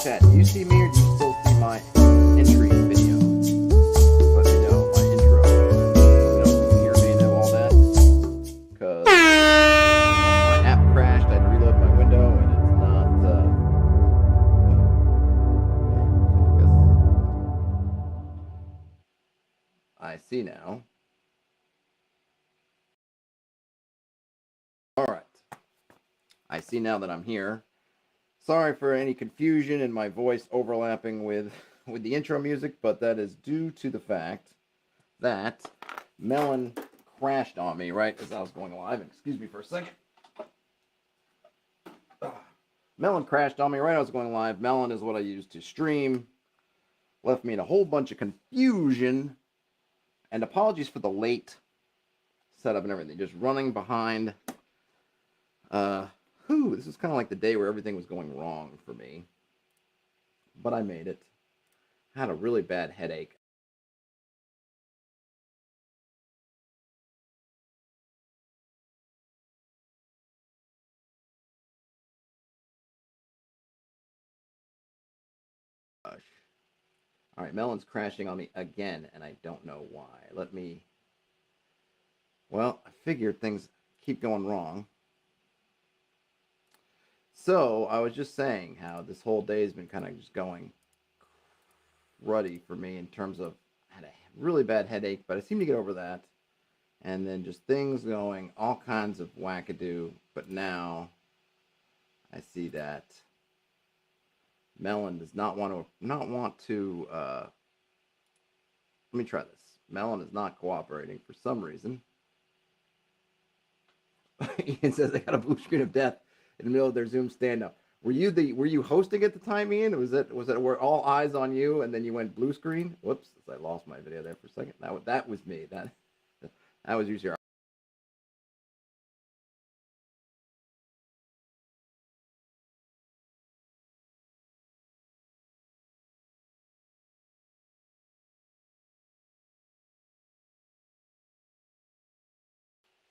chat, do you see me or do you still see my entry video? Let me know my intro. Let me know if you can hear me and all that. Because my app crashed, I had to reload my window and it's not I see now. Alright. I see now that I'm here. Sorry for any confusion and my voice overlapping with the intro music, but that is due to the fact that Melon crashed on me right as I was going live. Excuse me for a second. Melon crashed on me right as I was going live. Melon is what I use to stream. Left me in a whole bunch of confusion. And apologies for the late setup and everything. Just running behind. This is kind of like the day where everything was going wrong for me. But I made it. Had a really bad headache. Gosh. All right, Melon's crashing on me again, and I don't know why. Well, I figured things keep going wrong. So, I was just saying how this whole day has been kind of just going ruddy for me in terms of, I had a really bad headache, but I seem to get over that. And then just things going all kinds of wackadoo. But now, I see that Melon does not want to, let me try this. Melon is not cooperating for some reason. Ian says they got a blue screen of death in the middle of their Zoom stand-up. Were you hosting at the time, Ian? Was it were all eyes on you and then you went blue screen? Whoops, I lost my video there for a second. That was me. That was usually.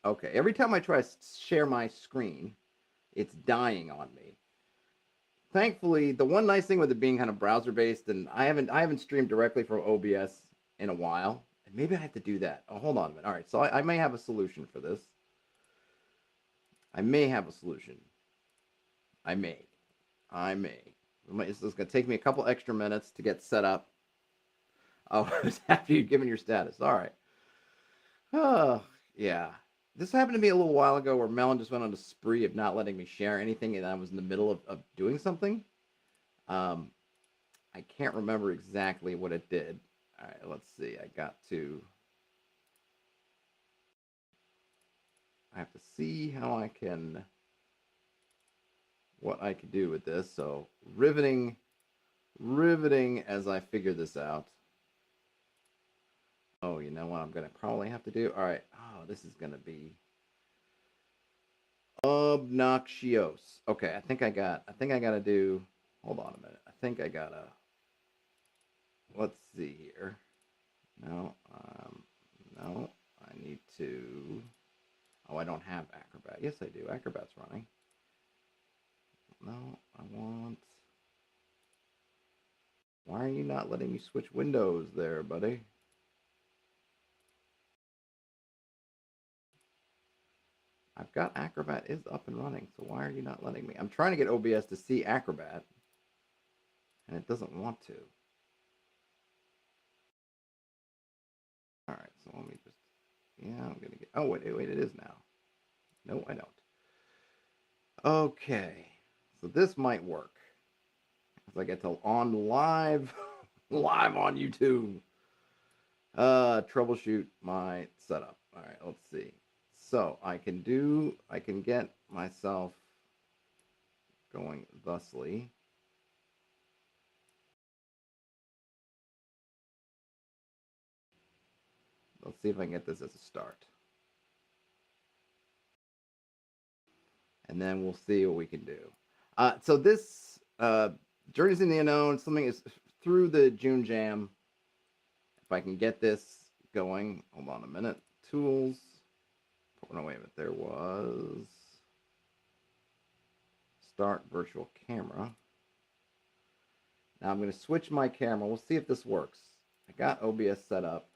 Okay, every time I try to share my screen, it's dying on me. Thankfully, the one nice thing with it being kind of browser based, and I haven't streamed directly from OBS in a while, and maybe I have to do that. Oh, hold on a minute. All right, so I may have a solution for this. I may have a solution. I may. This is going to take me a couple extra minutes to get set up. Oh, it's after you've given your status. All right. Oh, yeah. This happened to me a little while ago where Melon just went on a spree of not letting me share anything, and I was in the middle of doing something. I can't remember exactly what it did. All right, let's see. I have to see how what I can do with this. So riveting as I figure this out. Oh, you know what I'm going to probably have to do? All right. Oh, this is going to be obnoxious. Okay, I think I got to do, hold on a minute. Let's see here. No, I need to, oh, I don't have Acrobat. Yes, I do. Acrobat's running. No, why are you not letting me switch windows there, buddy? I've got Acrobat is up and running, so why are you not letting me? I'm trying to get OBS to see Acrobat, and it doesn't want to. All right, so let me just, yeah, I'm going to get, oh, wait, it is now. No, I don't. Okay, so this might work. As I get to on live on YouTube. Troubleshoot my setup. All right, let's see. So I can get myself going thusly. Let's see if I can get this as a start. And then we'll see what we can do. So this Journeys in the Unknown, something is through the June Jam. If I can get this going, hold on a minute. Tools. Oh, no, wait a minute. There was start virtual camera. Now I'm going to switch my camera. We'll see if this works. I got OBS set up.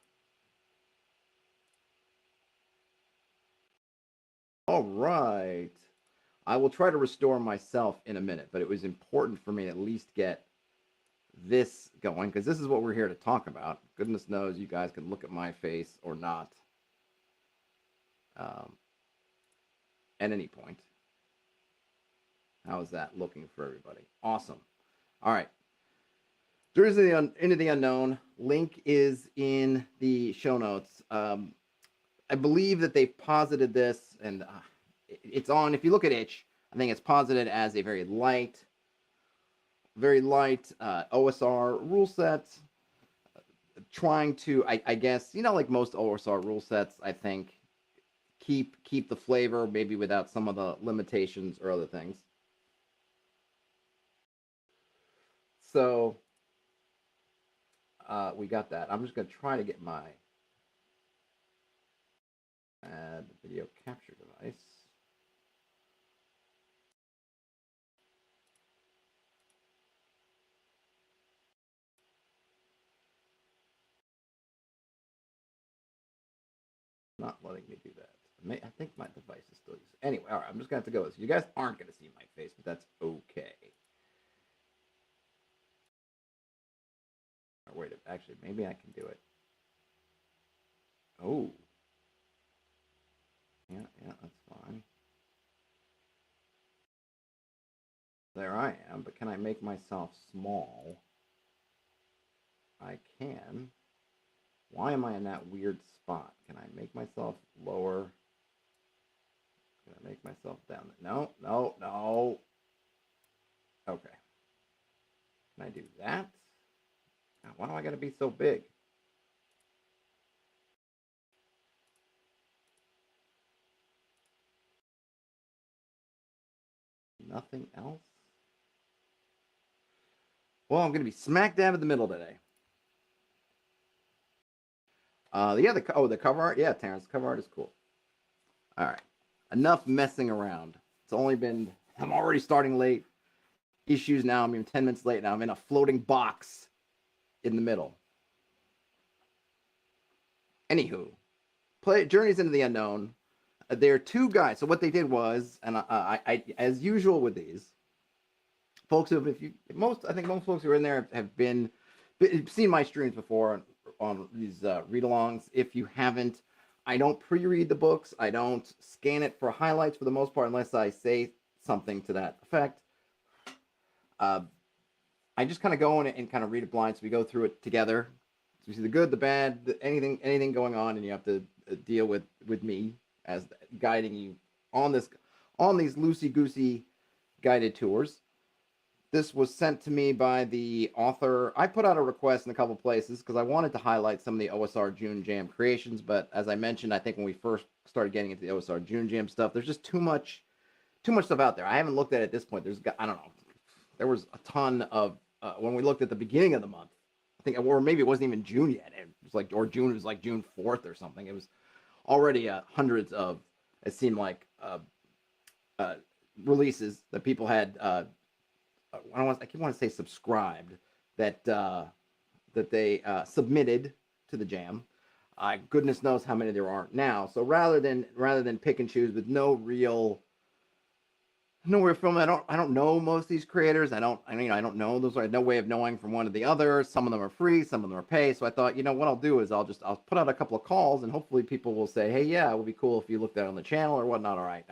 All right. I will try to restore myself in a minute, but it was important for me to at least get this going because this is what we're here to talk about. Goodness knows you guys can look at my face or not at any point. How is that looking for everybody? Awesome. All right. Journeys into the Unknown. Link is in the show notes. I believe that they've posited this, and it's on. If you look at itch, I think it's posited as a very light OSR rule set. Trying to, I guess, like most OSR rule sets, I think keep the flavor, maybe without some of the limitations or other things. So we got that. I'm just going to try to get my add video capture device. Not letting me do that. I think my device is still using. Anyway, all right, I'm just going to have to go with this. You guys aren't going to see my face, but that's okay. Or wait, actually, maybe I can do it. Oh. Yeah, that's fine. There I am, but can I make myself small? I can. Why am I in that weird spot? Can I make myself lower? Can I make myself down? No. Okay. Can I do that? Why do I gotta be so big? Nothing else? Well, I'm gonna be smack dab in the middle today. Yeah, the cover art. Yeah, Terrence, the cover art is cool. All right, enough messing around. It's only been. I'm already starting late. Issues now. I'm even 10 minutes late now. I'm in a floating box in the middle. Anywho, play Journeys into the Unknown. There are two guys. So what they did was, and I as usual with these folks, I think most folks who are in there have seen my streams before on these read-alongs. If you haven't, I don't pre-read the books. I don't scan it for highlights for the most part, unless I say something to that effect. I just kind of go in and kind of read it blind. So we go through it together. So we see the good, the bad, anything going on, and you have to deal with me as guiding you on these loosey-goosey guided tours. This was sent to me by the author. I put out a request in a couple places because I wanted to highlight some of the OSR June Jam creations, but as I mentioned, I think when we first started getting into the OSR June Jam stuff, there's just too much stuff out there. I haven't looked at it at this point. I don't know. There was a ton of when we looked at the beginning of the month. I think, or maybe it wasn't even June yet. It was like, or June was like June 4th or something. It was already hundreds of, it seemed like, releases that people had. I keep wanting to say subscribed that they submitted to the jam. Goodness knows how many there aren't now. So rather than pick and choose with no real film, I don't know most of these creators. I don't know those. I have no way of knowing from one to the other. Some of them are free, some of them are pay. So I thought, what I'll do is I'll put out a couple of calls, and hopefully people will say, hey, yeah, it would be cool if you looked at it on the channel or whatnot. All right,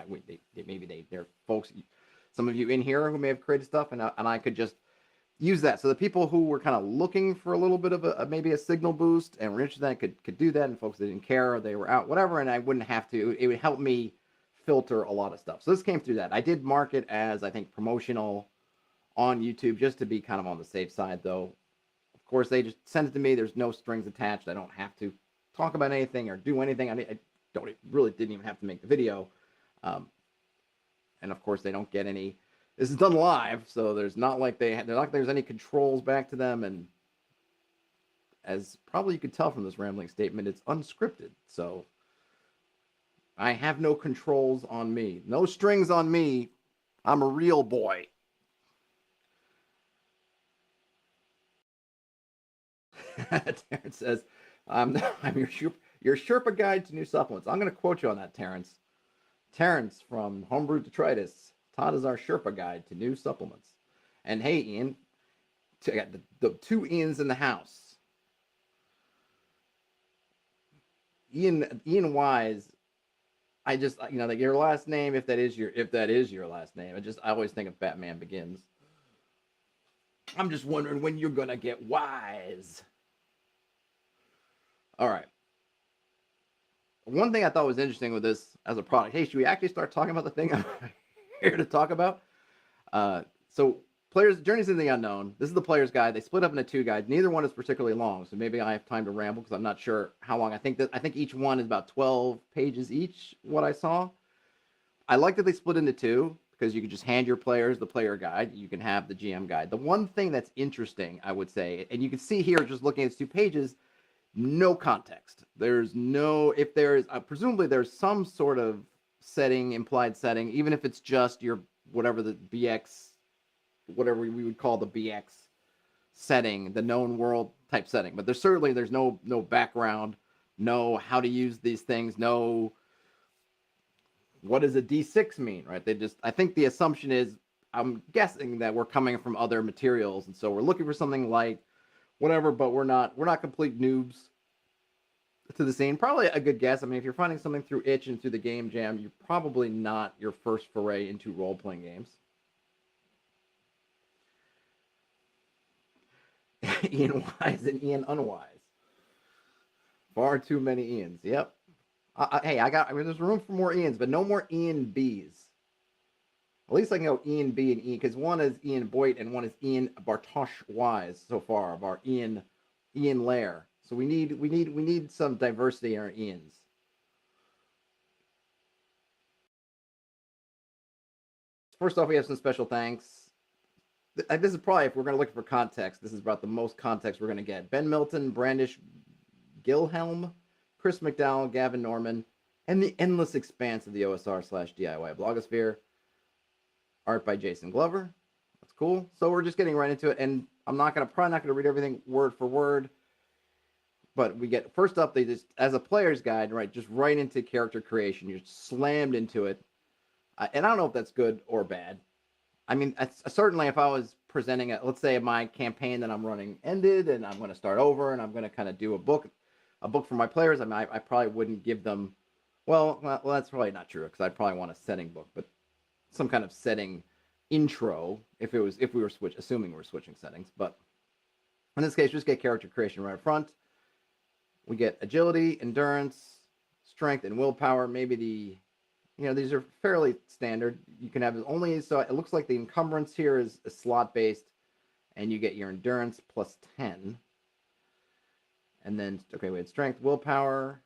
they're folks. Some of you in here who may have created stuff, and I could just use that. So the people who were kind of looking for a little bit of maybe a signal boost and were interested in that could do that, and folks that didn't care, they were out, whatever, and I wouldn't have to. It would help me filter a lot of stuff. So this came through that. I did mark it as, I think, promotional on YouTube just to be kind of on the safe side, though. Of course, they just send it to me. There's no strings attached. I don't have to talk about anything or do anything. I really didn't even have to make the video. And of course, they don't get any. This is done live, so there's not like there's any controls back to them. And as probably you could tell from this rambling statement, it's unscripted. So I have no controls on me, no strings on me. I'm a real boy. Terrence says, I'm your Sherpa guide to new supplements. I'm going to quote you on that, Terrence. Terrence from Homebrew Detritus. Todd is our Sherpa guide to new supplements. And hey, Ian, I got the two Ians in the house. Ian Wise. I just, like your last name, if that is your last name, I always think of Batman Begins. I'm just wondering when you're gonna get wise. All right. One thing I thought was interesting with this as a product. Hey, should we actually start talking about the thing I'm here to talk about? So players Journeys in the Unknown. This is the player's guide. They split up into two guides. Neither one is particularly long, so maybe I have time to ramble because I'm not sure how long. I think each one is about 12 pages each. What I saw. I like that they split into two because you can just hand your players the player guide. You can have the GM guide. The one thing that's interesting, I would say, and you can see here just looking at these 2 pages, no context. There's no, if there is, presumably there's some sort of setting, implied setting, even if it's just your, whatever the BX, whatever we would call the BX setting, the known world type setting. But there's no background, no how to use these things, no what does a D6 mean, right? I think the assumption is, I'm guessing that we're coming from other materials, and so we're looking for something like whatever, but we're not complete noobs to the scene. Probably a good guess. I mean, if you're finding something through Itch and through the Game Jam, you're probably not your first foray into role-playing games. Ian Wise and Ian Unwise. Far too many Ians. Yep. Hey, there's room for more Ians, but no more Ian Bs. At least I can go Ian B and Ian, because one is Ian Boyd and one is Ian Bartosz Wise so far of our Ian lair. So we need some diversity in our Ians. First off, we have some special thanks. This is probably, if we're going to look for context, this is about the most context we're going to get. Ben Milton, Brandish Gilhelm, Chris McDowell, Gavin Norman, and the endless expanse of the OSR/DIY blogosphere. Art by Jason Glover. That's cool. So we're just getting right into it, and I'm probably not gonna read everything word for word, but we get, first up, they just, as a player's guide, right, just right into character creation. You're slammed into it, and I don't know if that's good or bad. I mean, certainly if I was presenting let's say my campaign that I'm running ended, and I'm going to start over, and I'm going to kind of do a book for my players. I mean, I probably wouldn't give them, well, that's probably not true, because I'd probably want a setting book, but some kind of setting intro if we were assuming we're switching settings. But in this case, just get character creation right up front. We get agility, endurance, strength, and willpower. Maybe these are fairly standard. You can have so it looks like the encumbrance here is slot based, and you get your endurance plus 10. And then, okay, we had strength, willpower,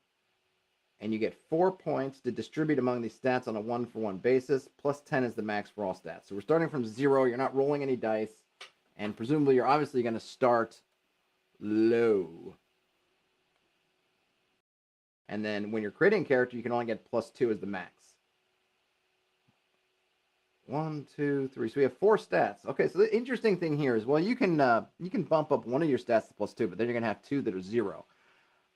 and you get 4 points to distribute among these stats on a 1-for-1 basis. Plus 10 is the max for all stats. So we're starting from 0. You're not rolling any dice, and presumably you're obviously going to start low. And then when you're creating a character, you can only get plus 2 as the max. 1, 2, 3. So we have 4 stats. Okay, so the interesting thing here is, well, you can bump up one of your stats to plus 2, but then you're going to have 2 that are 0.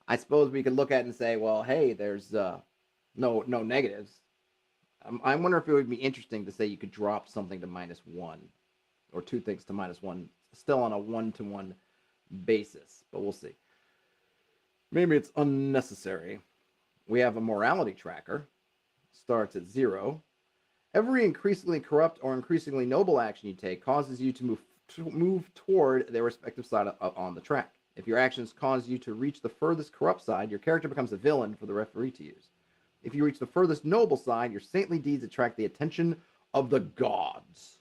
I suppose we could look at it and say, well, hey, there's no negatives. I wonder if it would be interesting to say you could drop something to -1, or 2 things to -1, still on a 1-to-1 basis, but we'll see. Maybe it's unnecessary. We have a morality tracker. Starts at 0. Every increasingly corrupt or increasingly noble action you take causes you to move toward their respective side on the track. If your actions cause you to reach the furthest corrupt side, your character becomes a villain for the referee to use. If you reach the furthest noble side, your saintly deeds attract the attention of the gods.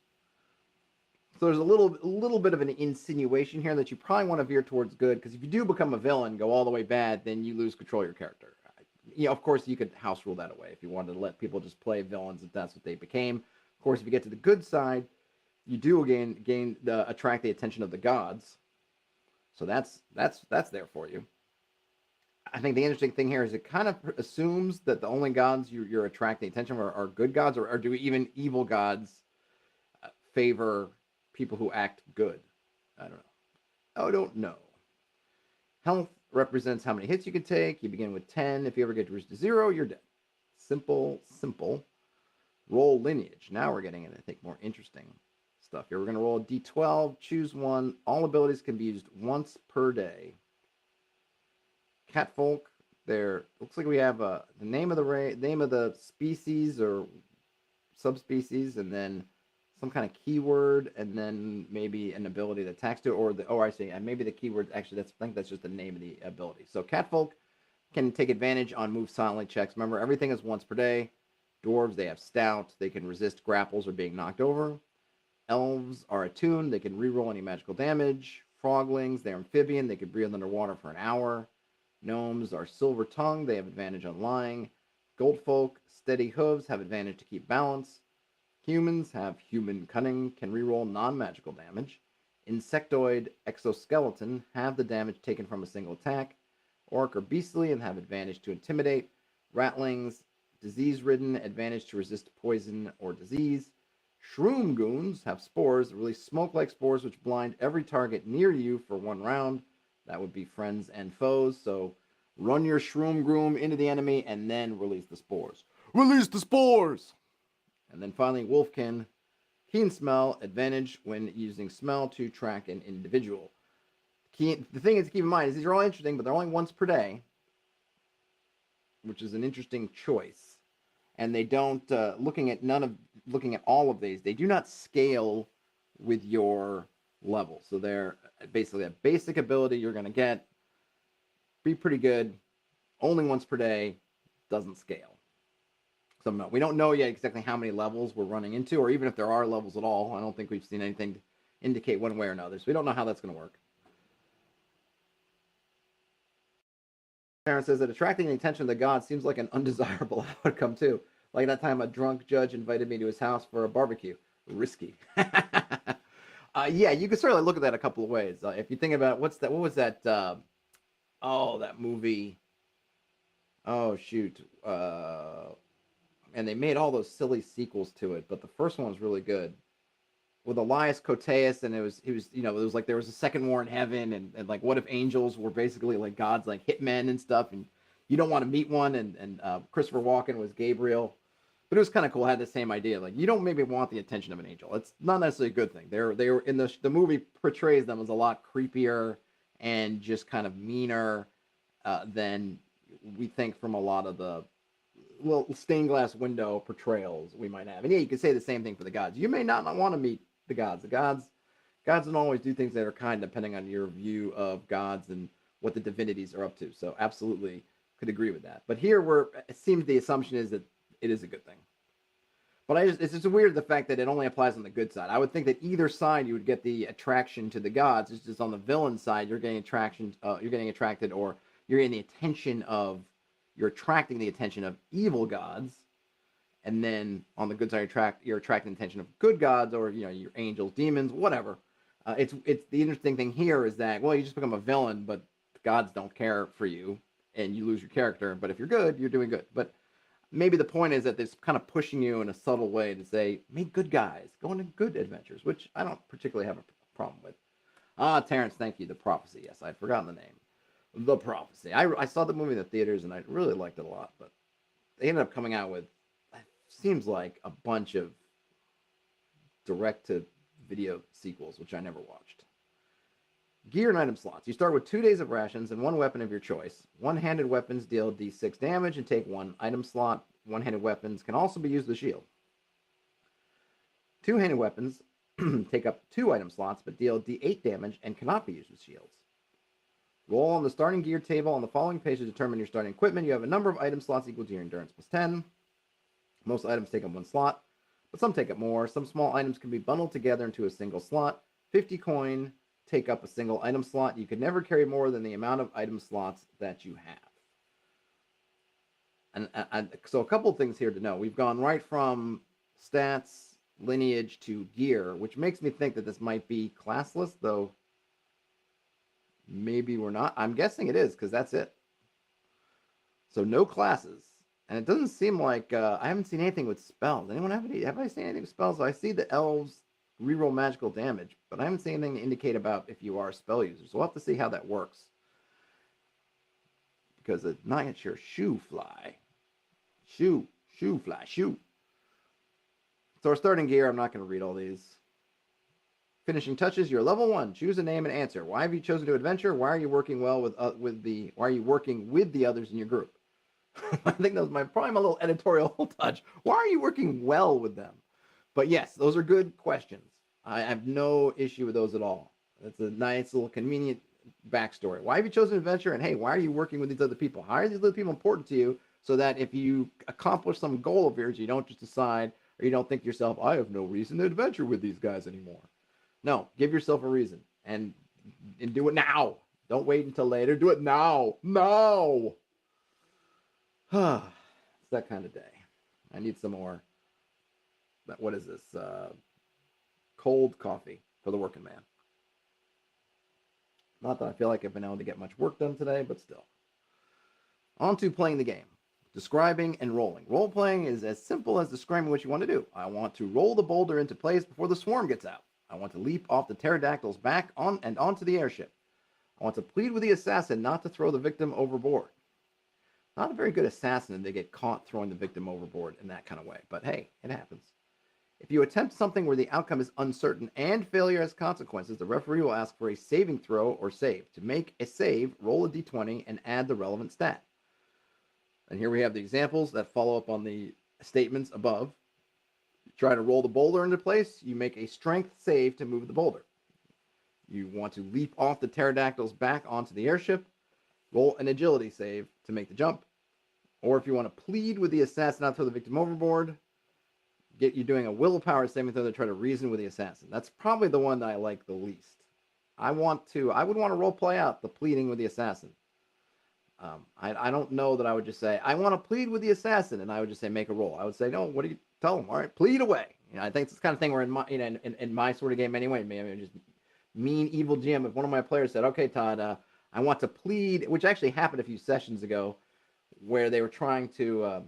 So there's a little bit of an insinuation here that you probably want to veer towards good, because if you do become a villain, go all the way bad, then you lose control of your character. Of course, you could house rule that away if you wanted to let people just play villains if that's what they became. Of course, if you get to the good side, you do attract the attention of the gods. So that's there for you. I think the interesting thing here is it kind of assumes that the only gods you're attracting attention are good gods, or do even evil gods favor people who act good? I don't know. Health represents how many hits you can take. You begin with 10. If you ever get to reach 0, you're dead. Simple, simple. Roll lineage. Now we're getting into, I think, more interesting stuff here. We're going to roll a d12, choose one. All abilities can be used once per day. Catfolk. There looks like we have the name of the species or subspecies, and then some kind of keyword, and then maybe an ability that attacks to it, or I see, and maybe the keyword actually I think that's just the name of the ability. So Catfolk can take advantage on move silently checks. Remember, everything is once per day. Dwarves, they have stout. They can resist grapples or being knocked over. Elves are attuned. They can reroll any magical damage. Froglings, they're amphibian. They can breathe underwater for an hour. Gnomes are silver tongued. They have advantage on lying. Goldfolk, steady hooves, have advantage to keep balance. Humans have human cunning, can reroll non-magical damage. Insectoid exoskeleton have the damage taken from a single attack. Orc are beastly and have advantage to intimidate. Ratlings, disease-ridden, advantage to resist poison or disease. Shroom goons have spores that release smoke-like spores which blind every target near you for 1 round. That would be friends and foes. So run your shroom groom into the enemy and then release the spores. Release the spores! And then finally, Wolfkin, keen smell, advantage when using smell to track an individual. The thing is to keep in mind is these are all interesting, but they're only once per day, which is an interesting choice. And they don't, looking at all of these, they do not scale with your level. So they're basically a basic ability you're going to get, be pretty good, only once per day, doesn't scale. So no, we don't know yet exactly how many levels we're running into, or even if there are levels at all. I don't think we've seen anything to indicate one way or another. So we don't know how that's going to work. Aaron says that attracting the attention of the gods seems like an undesirable outcome too. Like that time a drunk judge invited me to his house for a barbecue. Risky. Yeah, you could certainly look at that a couple of ways. If you think about what was that? That movie. Oh shoot. And they made all those silly sequels to it, but the first one was really good. With Elias Koteas, and it was like there was a second war in heaven, and like what if angels were basically like gods, like hitmen and stuff, and you don't want to meet one, and Christopher Walken was Gabriel. But it was kind of cool. It had the same idea. Like you don't maybe want the attention of an angel. It's not necessarily a good thing. They were in the movie portrays them as a lot creepier and just kind of meaner than we think from a lot of the stained glass window portrayals we might have. And yeah, you could say the same thing for the gods. You may not want to meet the gods. The gods don't always do things that are kind, depending on your view of gods and what the divinities are up to. So absolutely could agree with that. But here, it seems the assumption is that it is a good thing. But it's just weird the fact that it only applies on the good side. I would think that either side you would get the attraction to the gods. It's just on the villain side you're getting attracted, or you're getting the attention of. You're attracting the attention of evil gods, and then on the good side, you're attracting the attention of good gods, or your angels, demons, whatever. It's the interesting thing here is that you just become a villain, but the gods don't care for you, and you lose your character. But if you're good, you're doing good. But maybe the point is that it's kind of pushing you in a subtle way to say, meet good guys, go on good adventures, which I don't particularly have a problem with. Terrence, thank you. The Prophecy. Yes, I'd forgotten the name. The Prophecy. I saw the movie in the theaters and I really liked it a lot, but they ended up coming out with, seems like, a bunch of direct-to-video sequels, which I never watched. Gear and item slots. You start with 2 days of rations and 1 weapon of your choice. One-handed weapons deal d6 damage and take 1 item slot. One-handed weapons can also be used with shield. Two-handed weapons take up 2 item slots but deal d8 damage and cannot be used with shields. Roll on the starting gear table on the following page to determine your starting equipment. You have a number of item slots equal to your endurance plus 10. Most items take up 1 slot, but some take up more. Some small items can be bundled together into a single slot. 50 coin take up a single item slot. You can never carry more than the amount of item slots that you have. And so a couple of things here to know. We've gone right from stats, lineage to gear, which makes me think that this might be classless, though maybe we're not. I'm guessing it is because that's it. So no classes. And it doesn't seem like I haven't seen anything with spells. Anyone have I seen anything with spells? I see the elves reroll magical damage, but I haven't seen anything to indicate about if you are a spell user. So we'll have to see how that works. because a night your shoe fly. Shoe fly, shoe. So our starting gear, I'm not going to read all these. Finishing touches, you're level 1. Choose a name and answer. Why have you chosen to adventure? Why are you working well why are you working with the others in your group? I think that was probably my little editorial touch. Why are you working well with them? But yes, those are good questions. I have no issue with those at all. That's a nice little convenient backstory. Why have you chosen adventure? And hey, why are you working with these other people? How are these other people important to you so that if you accomplish some goal of yours, you don't just decide or you don't think to yourself, I have no reason to adventure with these guys anymore. No, give yourself a reason and do it now. Don't wait until later. Do it now. Now. It's that kind of day. I need some more. What is this? Cold coffee for the working man. Not that I feel like I've been able to get much work done today, but still. On to playing the game. Describing and rolling. Role playing is as simple as describing what you want to do. I want to roll the boulder into place before the swarm gets out. I want to leap off the pterodactyl's back onto the airship. I want to plead with the assassin not to throw the victim overboard. Not a very good assassin if they get caught throwing the victim overboard in that kind of way, but hey, it happens. If you attempt something where the outcome is uncertain and failure has consequences, the referee will ask for a saving throw or save. To make a save, roll a d20 and add the relevant stat. And here we have the examples that follow up on the statements above. You try to roll the boulder into place, you make a strength save to move the boulder. You want to leap off the pterodactyl's back onto the airship, roll an agility save to make the jump. Or if you want to plead with the assassin not to throw the victim overboard, get you doing a willpower saving throw to try to reason with the assassin. That's probably the one that I like the least. I would want to role play out the pleading with the assassin. I don't know that I would just say, I want to plead with the assassin, and I would just say, make a roll. I would say, no, what do you tell him? All right, plead away. I think it's the kind of thing where in my sort of game anyway, maybe just mean, evil GM, if one of my players said, okay, Todd, I want to plead, which actually happened a few sessions ago, where they were trying to,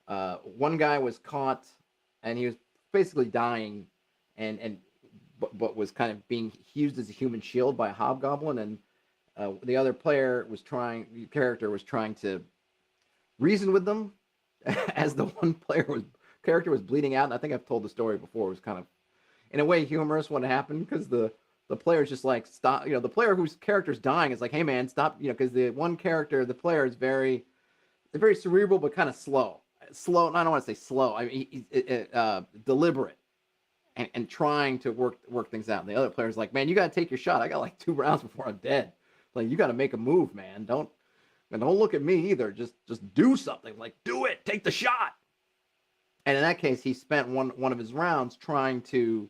one guy was caught, and he was basically dying, but was kind of being used as a human shield by a hobgoblin, and the other character was trying to reason with them as the one character was bleeding out. And I think I've told the story before. It was kind of, in a way, humorous what happened because the player's just like, stop. The player whose character's dying is like, hey man, stop. Because the one character, the player is very cerebral but kind of slow. Slow. I don't want to say slow. I mean, he's deliberate and trying to work things out. And the other player's like, man, you got to take your shot. I got like 2 rounds before I'm dead. Like, you got to make a move, man. Don't look at me either. Just do something. Like, do it. Take the shot. And in that case, he spent one of his rounds trying to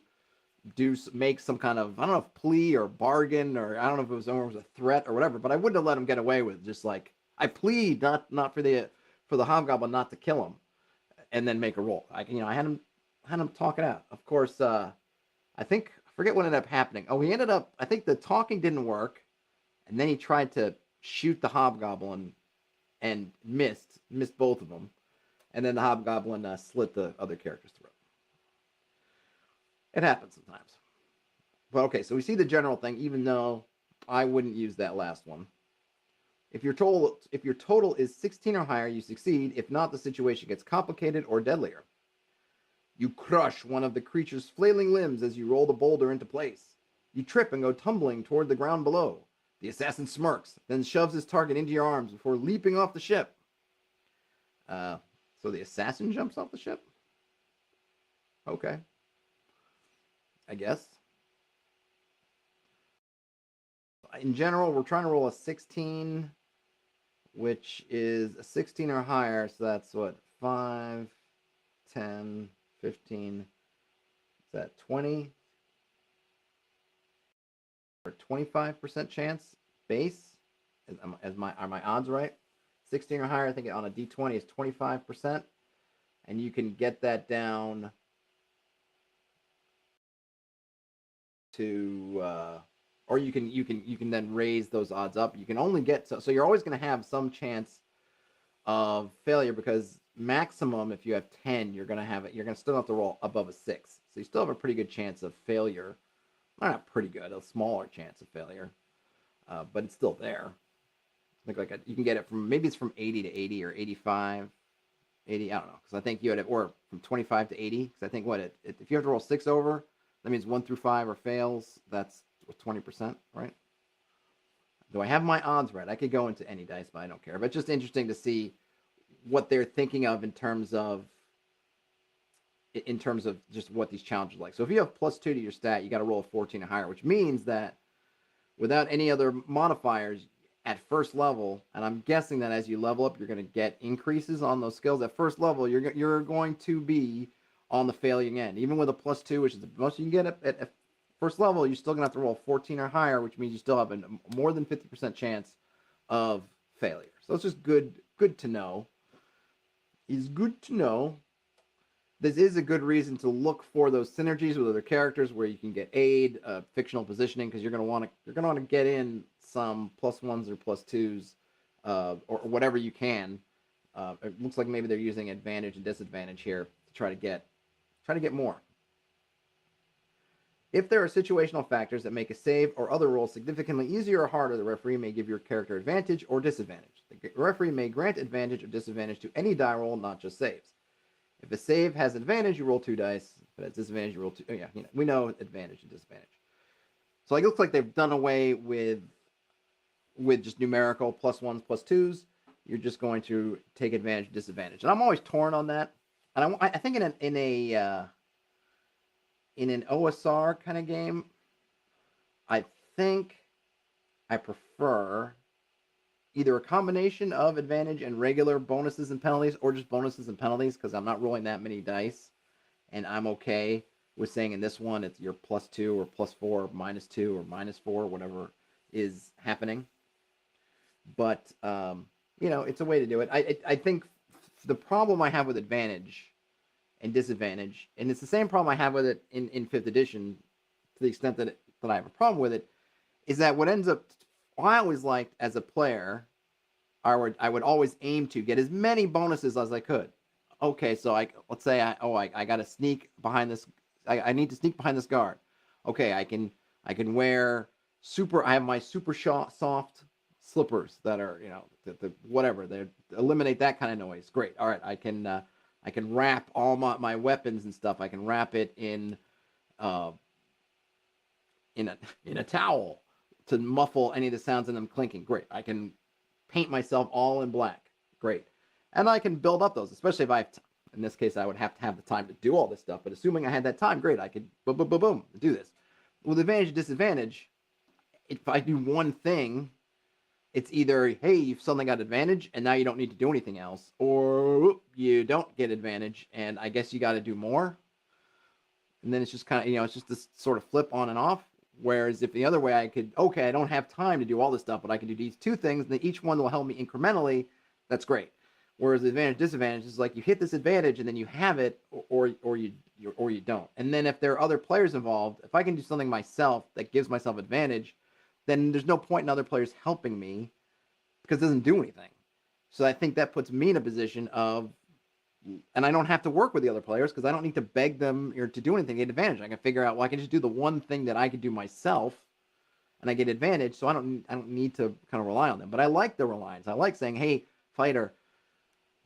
make some kind of, I don't know if plea or bargain, or I don't know if it was a threat or whatever. But I wouldn't have let him get away with just like, I plead not for the hobgoblin not to kill him, and then make a roll. I had him talk it out. Of course, I forget what ended up happening. Oh, I think the talking didn't work. And then he tried to shoot the hobgoblin and missed both of them. And then the hobgoblin slit the other character's throat. It happens sometimes. But okay, so we see the general thing, even though I wouldn't use that last one. If your total is 16 or higher, you succeed. If not, the situation gets complicated or deadlier. You crush one of the creature's flailing limbs as you roll the boulder into place. You trip and go tumbling toward the ground below. The assassin smirks, then shoves his target into your arms before leaping off the ship. So the assassin jumps off the ship? Okay. I guess. In general, we're trying to roll a 16, which is a 16 or higher, so that's what, 5, 10, 15, is that 20? Or 25% chance base. Are my odds right? 16 or higher, I think on a d20 is 25%, and you can get that down to, or you can then raise those odds up. You can only get so you're always going to have some chance of failure, because maximum, if you have 10, you're going to still have to roll above a 6, so you still have a pretty good chance of failure. Not pretty good, a smaller chance of failure, but it's still there. You can get it from, maybe it's from 80 to 80 or 85, 80. I don't know, because I think you had it, or from 25 to 80. Because I think if you have to roll 6 over, that means 1 through 5 or fails. That's 20%, right? Do I have my odds right? I could go into any dice, but I don't care. But it's just interesting to see what they're thinking of in terms of just what these challenges are like. So if you have +2 to your stat, you got to roll a 14 or higher, which means that without any other modifiers at first level, and I'm guessing that as you level up, you're going to get increases on those skills. At first level, you're going to be on the failing end. Even with a +2, which is the most you can get at first level, you're still going to have to roll 14 or higher, which means you still have a more than 50% chance of failure. So it's just good to know. It's good to know. This is a good reason to look for those synergies with other characters where you can get aid, fictional positioning, because you're going to want to get in some +1s or +2s, or whatever you can. It looks like maybe they're using advantage and disadvantage here to try to get more. If there are situational factors that make a save or other roll significantly easier or harder, the referee may give your character advantage or disadvantage. The referee may grant advantage or disadvantage to any die roll, not just saves. If a save has advantage, you roll 2 dice. If it has disadvantage, you roll 2. Oh, yeah, we know advantage and disadvantage. So it looks like they've done away with just numerical +1s, +2s. You're just going to take advantage and disadvantage. And I'm always torn on that. And I think in an OSR kind of game, I think I prefer either a combination of advantage and regular bonuses and penalties, or just bonuses and penalties, because I'm not rolling that many dice, and I'm okay with saying in this one it's your +2 or +4 or -2 or -4, whatever is happening. But it's a way to do it. I think the problem I have with advantage and disadvantage, and it's the same problem I have with it in 5th edition, to the extent that I have a problem with it, is that what ends up, I always liked as a player, I would always aim to get as many bonuses as I could. Okay, so let's say I got to sneak behind this. I need to sneak behind this guard. Okay, I can wear I have my super soft slippers that are the whatever, they eliminate that kind of noise. Great. All right, I can wrap all my weapons and stuff. I can wrap it in a towel to muffle any of the sounds of them clinking. Great. I can paint myself all in black. Great. And I can build up those, especially if in this case, I would have to have the time to do all this stuff. But assuming I had that time, great. I could boom, do this. With advantage and disadvantage, if I do one thing, it's either, hey, you've suddenly got advantage and now you don't need to do anything else, or you don't get advantage and I guess you got to do more. And then it's just kind of, it's just this sort of flip on and off. Whereas if the other way, I don't have time to do all this stuff, but I can do these 2 things, and then each one will help me incrementally. That's great. Whereas the advantage, disadvantage is like you hit this advantage and then you have it, or you don't. And then if there are other players involved, if I can do something myself that gives myself advantage, then there's no point in other players helping me because it doesn't do anything. So I think that puts me in a position of, and I don't have to work with the other players because I don't need to beg them or to do anything to get advantage. I can figure out, I can just do the one thing that I could do myself and I get advantage. So I don't need to kind of rely on them. But I like the reliance. I like saying, hey, fighter,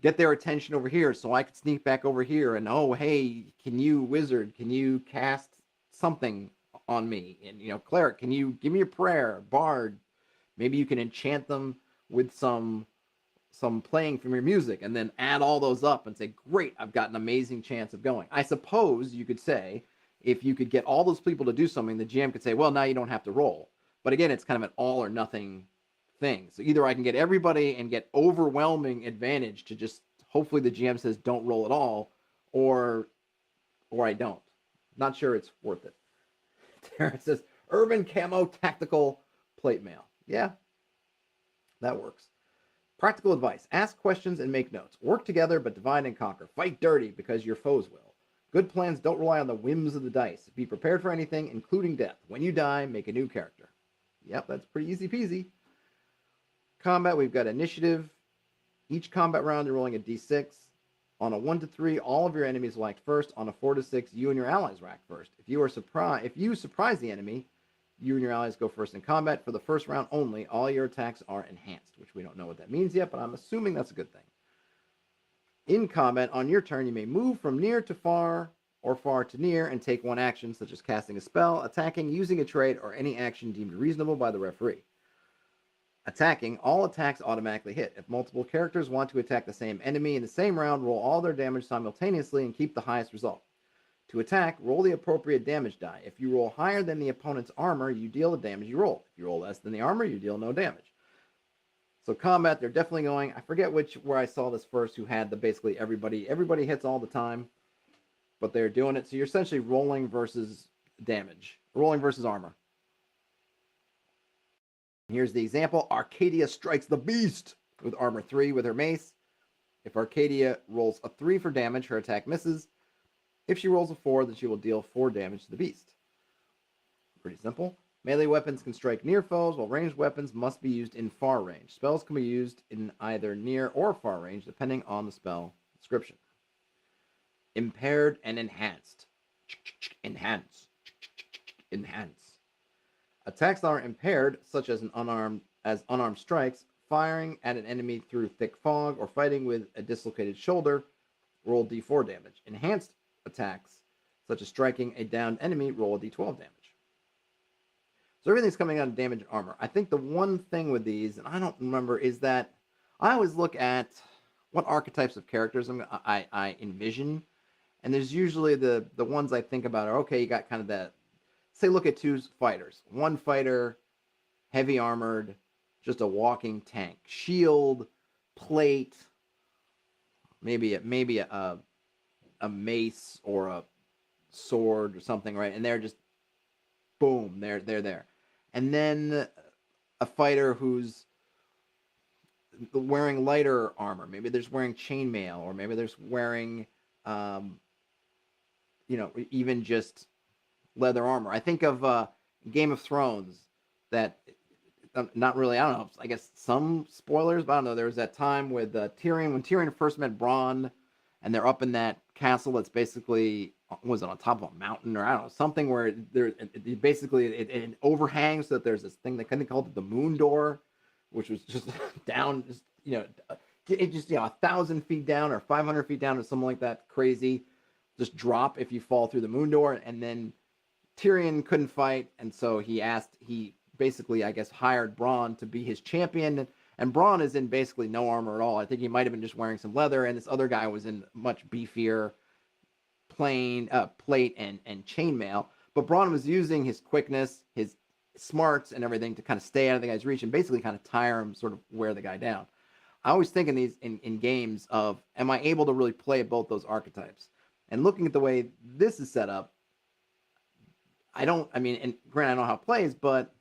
get their attention over here so I could sneak back over here. And, oh, hey, wizard, can you cast something on me? And, cleric, can you give me a prayer? Bard, maybe you can enchant them with some playing from your music, and then add all those up and say, great, I've got an amazing chance of going. I suppose you could say, if you could get all those people to do something, the GM could say, well, now you don't have to roll. But again, it's kind of an all or nothing thing. So either I can get everybody and get overwhelming advantage to just, hopefully the GM says don't roll at all, or I don't. Not sure it's worth it. Terrence says, urban camo tactical plate mail. Yeah, that works. Practical advice. Ask questions and make notes. Work together, but divide and conquer. Fight dirty, because your foes will. Good plans don't rely on the whims of the dice. Be prepared for anything, including death. When you die, make a new character. Yep, that's pretty easy peasy. Combat, we've got initiative. Each combat round, you're rolling a d6. On a 1 to 3, all of your enemies will act first. On a 4 to 6, you and your allies will act first. If you surprise the enemy, You and your allies go first in combat. For the first round only, all your attacks are enhanced, which we don't know what that means yet, but I'm assuming that's a good thing. In combat, on your turn, you may move from near to far or far to near and take one action, such as casting a spell, attacking, using a trait, or any action deemed reasonable by the referee. Attacking, all attacks automatically hit. If multiple characters want to attack the same enemy in the same round, roll all their damage simultaneously and keep the highest result. To attack, roll the appropriate damage die. If you roll higher than the opponent's armor, you deal the damage you roll. If you roll less than the armor, you deal no damage. So combat, they're definitely going. I forget where I saw this first, who had the basically everybody hits all the time, but they're doing it. So you're essentially rolling versus damage, rolling versus armor. Here's the example. Arcadia strikes the beast with armor 3 with her mace. If Arcadia rolls a 3 for damage, her attack misses. If she rolls a 4, then she will deal 4 damage to the beast. Pretty simple. Melee weapons can strike near foes, while ranged weapons must be used in far range. Spells can be used in either near or far range, depending on the spell description. Impaired and enhanced. Enhance. Enhance. Attacks that are impaired, such as unarmed strikes, firing at an enemy through thick fog, or fighting with a dislocated shoulder, roll d4 damage. Enhanced attacks, such as striking a downed enemy, roll a d12 damage. So everything's coming out of damage and armor. I think the one thing with these, and I don't remember, is that I always look at what archetypes of characters I envision, and there's usually the ones I think about are, okay, you got kind of that, say look at 2 fighters. One fighter, heavy armored, just a walking tank. Shield, plate, maybe a mace or a sword or something, right? And they're just, boom, they're there. And then a fighter who's wearing lighter armor. Maybe they're just wearing chainmail, or maybe they're just wearing, even just leather armor. I think of Game of Thrones, that, not really, I don't know, I guess some spoilers, but I don't know, there was that time with Tyrion, when Tyrion first met Bronn, and they're up in that castle that's basically, was it on top of a mountain, or I don't know, something where it overhangs, so that there's this thing that kind of called it the moon door, which was just down, just, it just, 1,000 feet down or 500 feet down or something like that, crazy, just drop if you fall through the moon door. And then Tyrion couldn't fight, and so he basically, I guess, hired Bronn to be his champion. And Bronn is in basically no armor at all. I think he might have been just wearing some leather, and this other guy was in much beefier plate and chainmail. But Bronn was using his quickness, his smarts, and everything to kind of stay out of the guy's reach and basically kind of tire him, sort of wear the guy down. I always think in these in games of, am I able to really play both those archetypes? And looking at the way this is set up, and granted, I don't know how it plays, but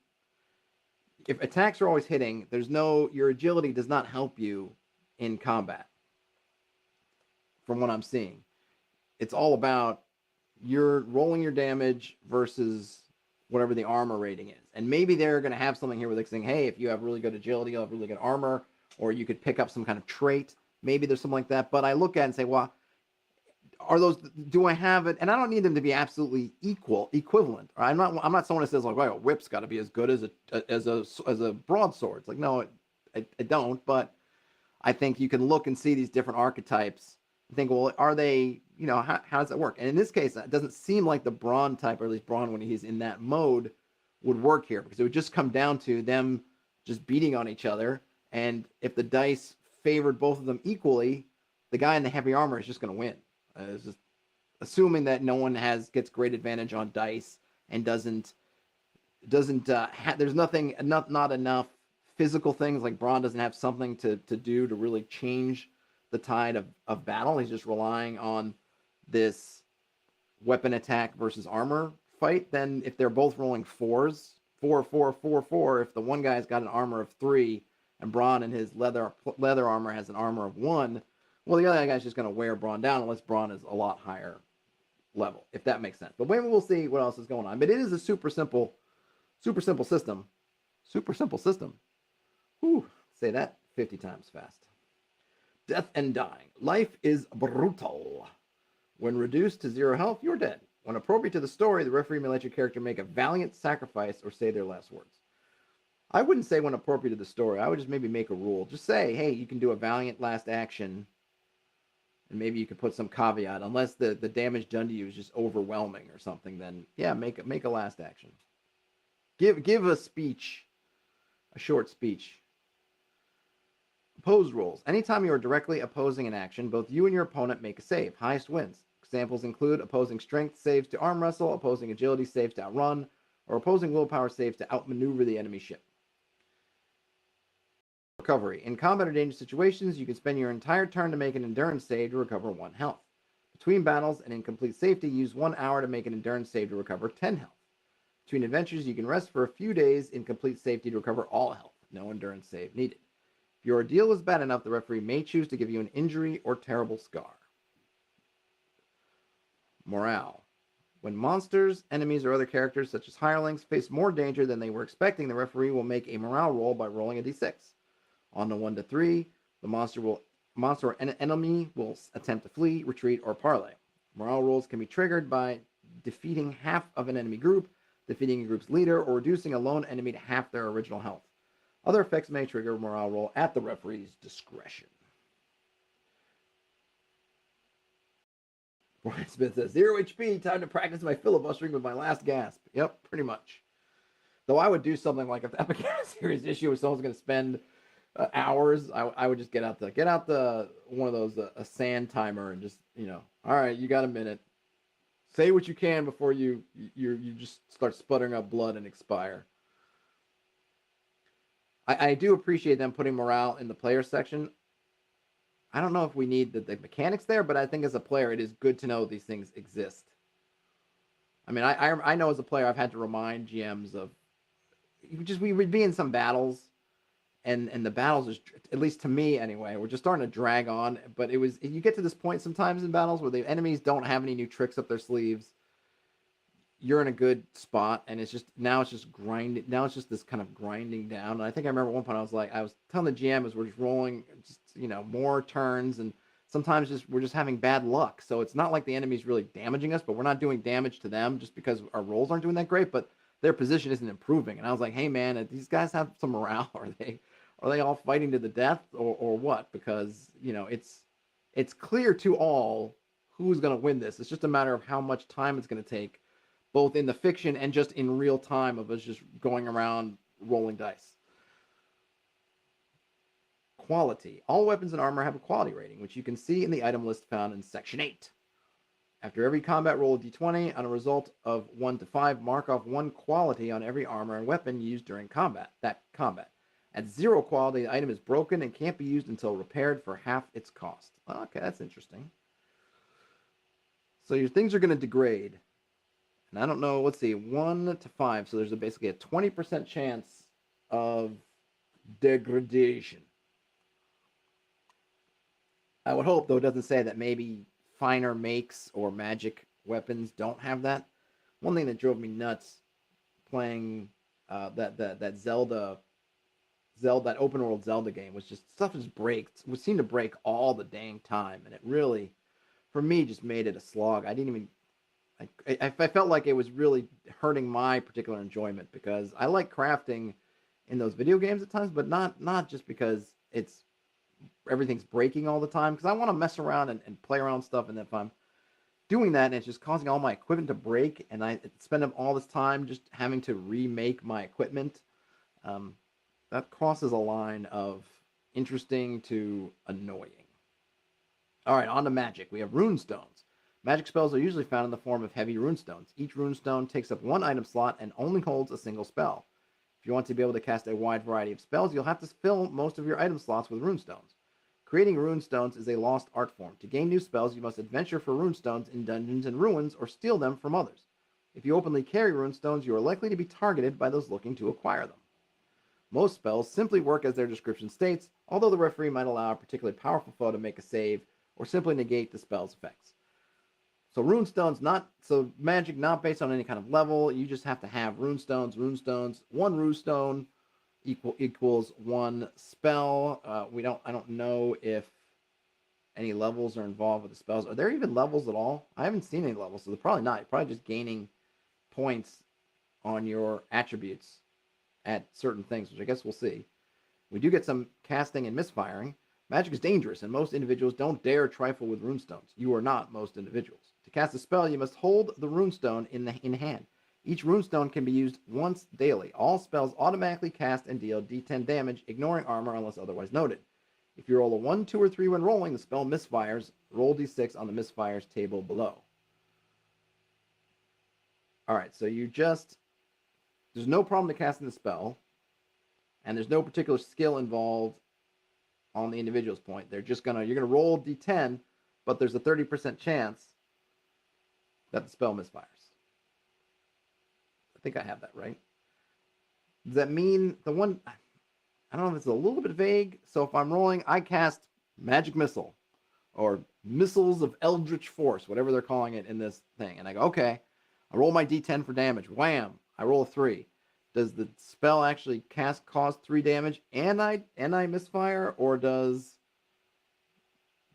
if attacks are always hitting, your agility does not help you in combat. From what I'm seeing, it's all about you're rolling your damage versus whatever the armor rating is. And maybe they're going to have something here where they're saying, hey, if you have really good agility, you'll have really good armor, or you could pick up some kind of trait. Maybe there's something like that. But I look at it and say, well, do I have it? And I don't need them to be absolutely equivalent. I'm not someone that says, like, well, a whip's got to be as good as a broadsword. It's like, no, I don't. But I think you can look and see these different archetypes and think, well, are they, how does that work? And in this case, it doesn't seem like the Bronn type, or at least Bronn when he's in that mode, would work here, because it would just come down to them just beating on each other. And if the dice favored both of them equally, the guy in the heavy armor is just going to win. It's just assuming that no one gets great advantage on dice and doesn't there's not enough physical things, like Bronn doesn't have something to do to really change the tide of battle. He's just relying on this weapon attack versus armor fight. Then if they're both rolling 4s, 4, 4, 4, 4, if the one guy's got an armor of 3 and Bronn in his leather armor has an armor of 1, well, the other guy's just going to wear Bronn down unless Bronn is a lot higher level, if that makes sense. But maybe we'll see what else is going on. But it is a super simple system. Super simple system. Whew, say that 50 times fast. Death and dying. Life is brutal. When reduced to 0 health, you're dead. When appropriate to the story, the referee may let your character make a valiant sacrifice or say their last words. I wouldn't say when appropriate to the story. I would just maybe make a rule. Just say, hey, you can do a valiant last action, and maybe you could put some caveat. Unless the damage done to you is just overwhelming or something, then yeah, make a last action. Give a speech, a short speech. Opposed rolls. Anytime you are directly opposing an action, both you and your opponent make a save. Highest wins. Examples include opposing strength saves to arm wrestle, opposing agility saves to outrun, or opposing willpower saves to outmaneuver the enemy ship. Recovery. In combat or dangerous situations, you can spend your entire turn to make an endurance save to recover 1 health. Between battles and in complete safety, use 1 hour to make an endurance save to recover 10 health. Between adventures, you can rest for a few days in complete safety to recover all health. No endurance save needed. If your ordeal is bad enough, the referee may choose to give you an injury or terrible scar. Morale. When monsters, enemies, or other characters such as hirelings face more danger than they were expecting, the referee will make a morale roll by rolling a d6. On the 1 to 3, the monster or enemy will attempt to flee, retreat, or parley. Morale rolls can be triggered by defeating half of an enemy group, defeating a group's leader, or reducing a lone enemy to half their original health. Other effects may trigger a morale roll at the referee's discretion. Brian Smith says, 0 HP, time to practice my filibustering with my last gasp. Yep, pretty much. Though I would do something like if the Epic Series issue was someone's going to spend hours, I would just get out the one of those a sand timer and just, all right, you got a minute. Say what you can before you just start sputtering up blood and expire. I do appreciate them putting morale in the player section. I don't know if we need the mechanics there, but I think as a player, it is good to know these things exist. I mean, I know as a player, I've had to remind GMs of we would be in some battles, and the battles is, at least to me anyway, we're just starting to drag on. But you get to this point sometimes in battles where the enemies don't have any new tricks up their sleeves. You're in a good spot, and it's just grinding. Now it's just this kind of grinding down. And I think I remember at one point I was telling the GM as we're just rolling, more turns, and sometimes we're just having bad luck. So it's not like the enemy's really damaging us, but we're not doing damage to them just because our rolls aren't doing that great. But their position isn't improving. And I was like, hey man, these guys have some morale. Are they all fighting to the death or what? Because it's clear to all who's going to win this. It's just a matter of how much time it's going to take, both in the fiction and just in real time of us just going around rolling dice. Quality. All weapons and armor have a quality rating, which you can see in the item list found in Section 8. After every combat, roll a d20. On a result of 1 to 5, mark off 1 quality on every armor and weapon used during combat. At 0 quality, the item is broken and can't be used until repaired for half its cost. Okay, that's interesting. So your things are going to degrade. And I don't know, let's see, 1 to 5. So there's basically a 20% chance of degradation. I would hope, though, it doesn't say that maybe finer makes or magic weapons don't have that. One thing that drove me nuts playing that Zelda, that open world Zelda game was just stuff would seem to break all the dang time, and it really, for me, just made it a slog. I felt like it was really hurting my particular enjoyment, because I like crafting in those video games at times, but not just because everything's breaking all the time, because I want to mess around and play around stuff, and if I'm doing that and it's just causing all my equipment to break, and I spend up all this time just having to remake my equipment, that crosses a line of interesting to annoying. All right, on to magic. We have runestones. Magic spells are usually found in the form of heavy runestones. Each runestone takes up 1 item slot and only holds a single spell. If you want to be able to cast a wide variety of spells, you'll have to fill most of your item slots with runestones. Creating runestones is a lost art form. To gain new spells, you must adventure for runestones in dungeons and ruins or steal them from others. If you openly carry runestones, you are likely to be targeted by those looking to acquire them. Most spells simply work as their description states, although the referee might allow a particularly powerful foe to make a save or simply negate the spell's effects. So magic not based on any kind of level. You just have to have runestones. 1 runestone equals 1 spell. I don't know if any levels are involved with the spells. Are there even levels at all? I haven't seen any levels, so they're probably not. You're probably just gaining points on your attributes at certain things, which I guess we'll see. We do get some casting and misfiring. Magic is dangerous, and most individuals don't dare trifle with runestones. You are not most individuals. To cast a spell, you must hold the runestone in hand. Each runestone can be used once daily. All spells automatically cast and deal D10 damage, ignoring armor unless otherwise noted. If you roll a 1, 2, or 3 when rolling, the spell misfires. Roll d6 on the misfires table below. All right, so there's no problem to casting the spell, and there's no particular skill involved on the individual's point. You're gonna roll d10, but there's a 30% chance that the spell misfires. I think I have that right. Does that mean I don't know if it's a little bit vague. So if I'm rolling, I cast Magic Missile or Missiles of Eldritch Force, whatever they're calling it in this thing. And I go, okay, I roll my d10 for damage. Wham! I roll a 3. Does the spell actually cause 3 damage and I misfire, or does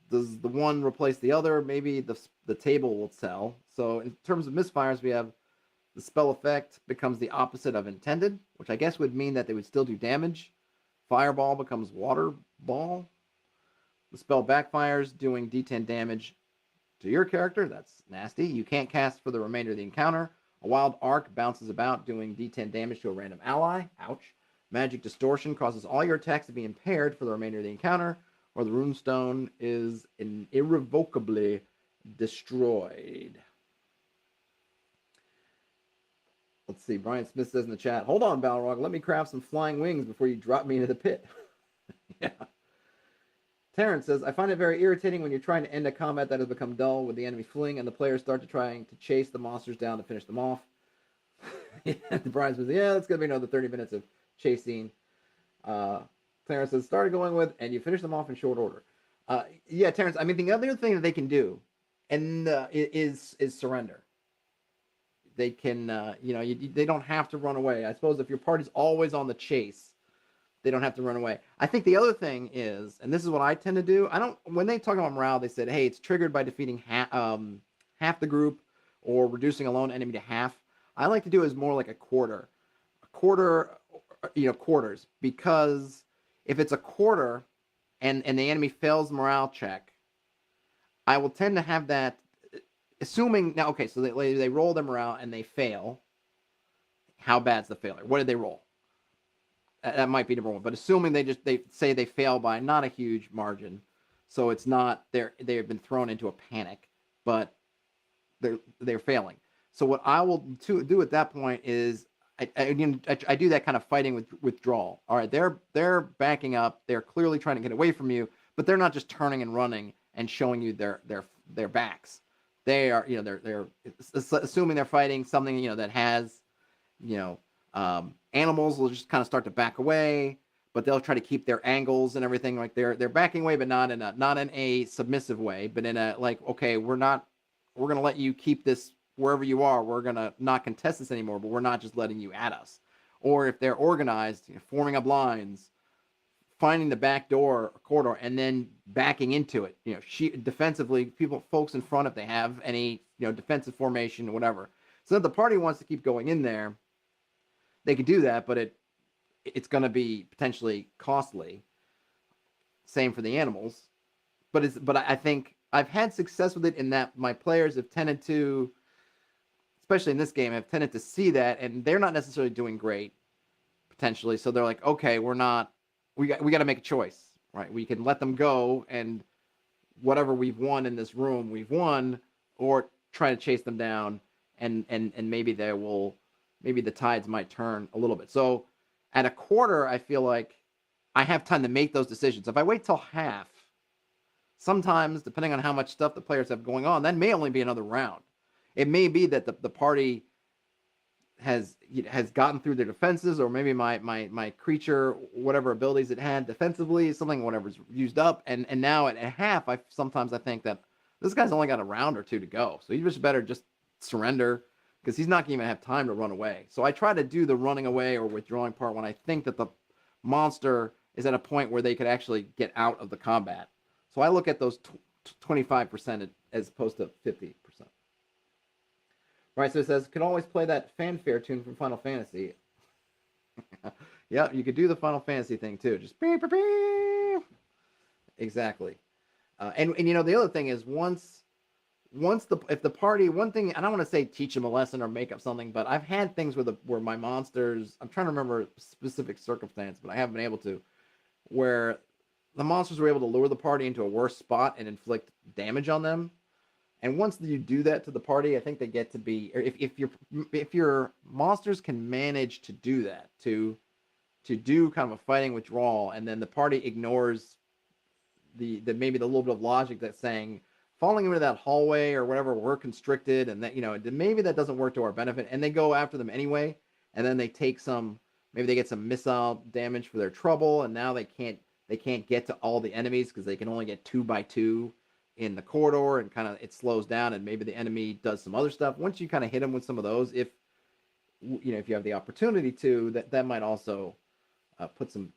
the one replace the other? Maybe the table will tell. So in terms of misfires, we have the spell effect becomes the opposite of intended, which I guess would mean that they would still do damage. Fireball becomes water ball. The spell backfires, doing d10 damage to your character. That's nasty. You can't cast for the remainder of the encounter. A wild arc bounces about, doing d10 damage to a random ally. Ouch. Magic distortion causes all your attacks to be impaired for the remainder of the encounter, or the runestone is irrevocably destroyed. Let's see. Brian Smith says in the chat, hold on, Balrog. Let me craft some flying wings before you drop me into the pit. Yeah. Terrence says, I find it very irritating when you're trying to end a combat that has become dull with the enemy fleeing and the players start to chase the monsters down to finish them off. Brian says, yeah, it's going to be another 30 minutes of chasing. Terrence says, started going with, and you finish them off in short order. Yeah, Terrence, I mean, the other thing that they can do and is surrender. They can, they don't have to run away. I suppose if your party's always on the chase, they don't have to run away. I think the other thing is, and this is what I tend to do, when they talk about morale, they said, hey, it's triggered by defeating half the group or reducing a lone enemy to half. I like to do it as more like a quarter, quarters, because if it's a quarter and the enemy fails the morale check, I will tend to have that, assuming, now, okay, so they roll their morale and they fail. How bad's the failure? What did they roll? That might be number one, but assuming they say they fail by not a huge margin, so it's not they've been thrown into a panic, but they're failing. So what I will do at that point is I do that kind of fighting with withdrawal. All right, they're backing up, they're clearly trying to get away from you, but they're not just turning and running and showing you their backs. They are, they're assuming they're fighting something, that has, animals will just kind of start to back away, but they'll try to keep their angles and everything. Like they're backing away, but not in a submissive way, but in a like, okay, we're going to let you keep this wherever you are. We're going to not contest this anymore, but we're not just letting you at us. Or if they're organized, forming up lines, finding the back door corridor, and then backing into it, defensively, folks in front, if they have any, defensive formation or whatever. So if the party wants to keep going in there, they could do that, but it's going to be potentially costly. Same for the animals, but I think I've had success with it in that my players have tended to, especially in this game, have tended to see that, and they're not necessarily doing great potentially. So they're like, okay, we got to make a choice, right? We can let them go, and whatever we've won in this room, we've won, or try to chase them down, and maybe maybe the tides might turn a little bit. So at a quarter, I feel like I have time to make those decisions. If I wait till half, sometimes, depending on how much stuff the players have going on, that may only be another round. It may be that the party has gotten through their defenses, or maybe my creature, whatever abilities it had defensively, whatever's used up, and now at half, I think that this guy's only got a round or two to go, so you just better just surrender, because he's not going to even have time to run away. So I try to do the running away or withdrawing part when I think that the monster is at a point where they could actually get out of the combat. So I look at those 25% as opposed to 50%. Right, so it says, can always play that fanfare tune from Final Fantasy. Yeah, you could do the Final Fantasy thing too. Just beep, beep, beep. Exactly. And you know, the other thing is if the party, one thing, I don't want to say teach them a lesson or make up something, but I've had things where my monsters, I'm trying to remember a specific circumstance, but I haven't been able to, where the monsters were able to lure the party into a worse spot and inflict damage on them. And once you do that to the party, I think they get to be, or if your monsters can manage to do that, to do kind of a fighting withdrawal, and then the party ignores the maybe the little bit of logic that's saying falling into that hallway or whatever, we're constricted, and that, you know, maybe that doesn't work to our benefit, and they go after them anyway, and then they take some, maybe they get some missile damage for their trouble, and now they can't get to all the enemies because they can only get 2 by 2 in the corridor, and kind of it slows down, and maybe the enemy does some other stuff. Once you kind of hit them with some of those, if you know, if you have the opportunity to, that might also put some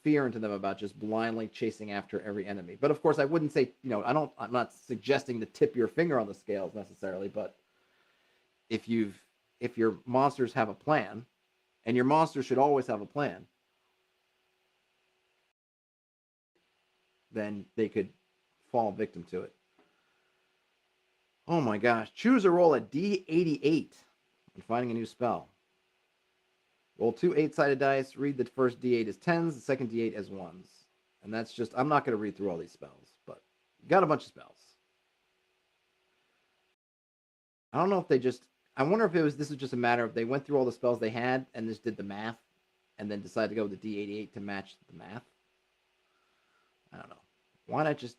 fear into them about just blindly chasing after every enemy. But of course, I wouldn't say, you know, I'm not suggesting to tip your finger on the scales necessarily, but if your monsters have a plan, and your monsters should always have a plan, then they could fall victim to it. Oh my gosh. Choose or roll a D88 when finding a new spell. Roll 2 8-sided dice. Read the first D8 as 10s, the second D8 as 1s. And that's just, I'm not going to read through all these spells, but got a bunch of spells. I don't know if they just, I wonder if this was just a matter of they went through all the spells they had and just did the math and then decided to go with the D88 to match the math. I don't know. Why not just,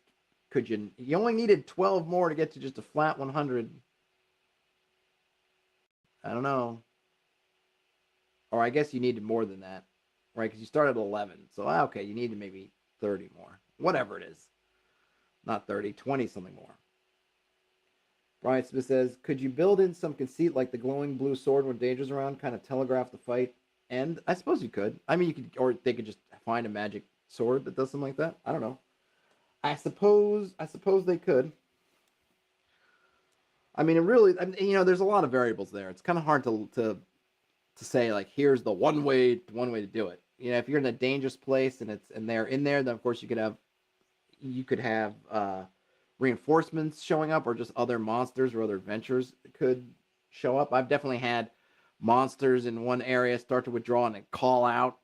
you only needed 12 more to get to just a flat 100. I don't know. Or I guess you needed more than that, right? Because you started at 11. So, okay, you needed maybe 30 more. Whatever it is. Not 30, 20 something more. Brian Smith says, could you build in some conceit like the glowing blue sword when danger's around, kind of telegraph the fight? And I suppose you could. I mean, you could, or they could just find a magic sword that does something like that. I don't know. I suppose they could. I mean, it really, you know, there's a lot of variables there. It's kind of hard to say, like, here's the one way to do it. You know, if you're in a dangerous place and they're in there, then of course you could have reinforcements showing up, or just other monsters or other adventures could show up. I've definitely had monsters in one area start to withdraw and then call out,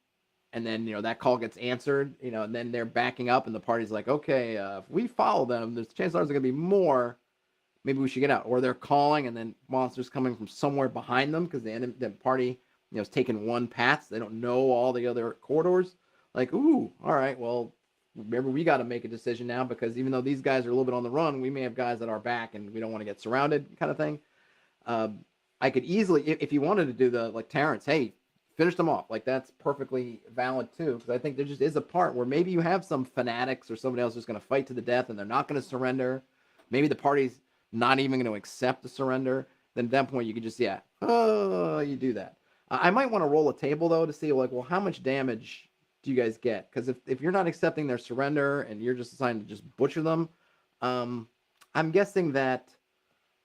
and then, you know, that call gets answered, you know, and then they're backing up and the party's like, okay, if we follow them, there's chances are there's going to be more. Maybe we should get out. Or they're calling and then monsters coming from somewhere behind them because the party, you know, is taking one path. So they don't know all the other corridors. Like, ooh, all right, well, remember, we got to make a decision now, because even though these guys are a little bit on the run, we may have guys at our back and we don't want to get surrounded, kind of thing. I could easily, if you wanted to do the, like Terrence, hey, finish them off. Like, that's perfectly valid too, because I think there just is a part where maybe you have some fanatics or somebody else who's going to fight to the death and they're not going to surrender. Maybe the party's not even going to accept the surrender. Then at that point, you could just, you do that. I might want to roll a table, though, to see, like, well, how much damage do you guys get? Because if you're not accepting their surrender and you're just deciding to just butcher them, I'm guessing that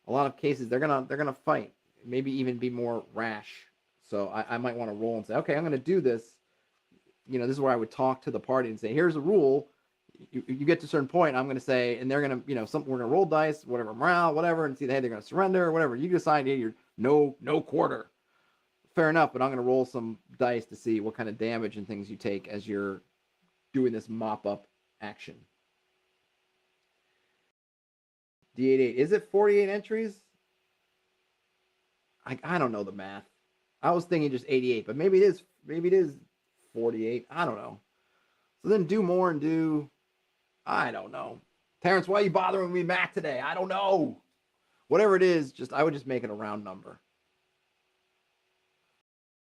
a lot of cases they're gonna fight, maybe even be more rash. So I might want to roll and say, okay, I'm going to do this. You know, this is where I would talk to the party and say, here's a rule. You get to a certain point, I'm going to say, and they're going to, you know, we're going to roll dice, whatever, morale, whatever, and see, hey, they're going to surrender or whatever. You decide, hey, you're no quarter. Fair enough, but I'm going to roll some dice to see what kind of damage and things you take as you're doing this mop-up action. D88. Is it 48 entries? I don't know the math. I was thinking just 88, but maybe it is 48. I don't know. So then do more and do, I don't know. Terrence, why are you bothering me math today? I don't know. Whatever it is, I would just make it a round number.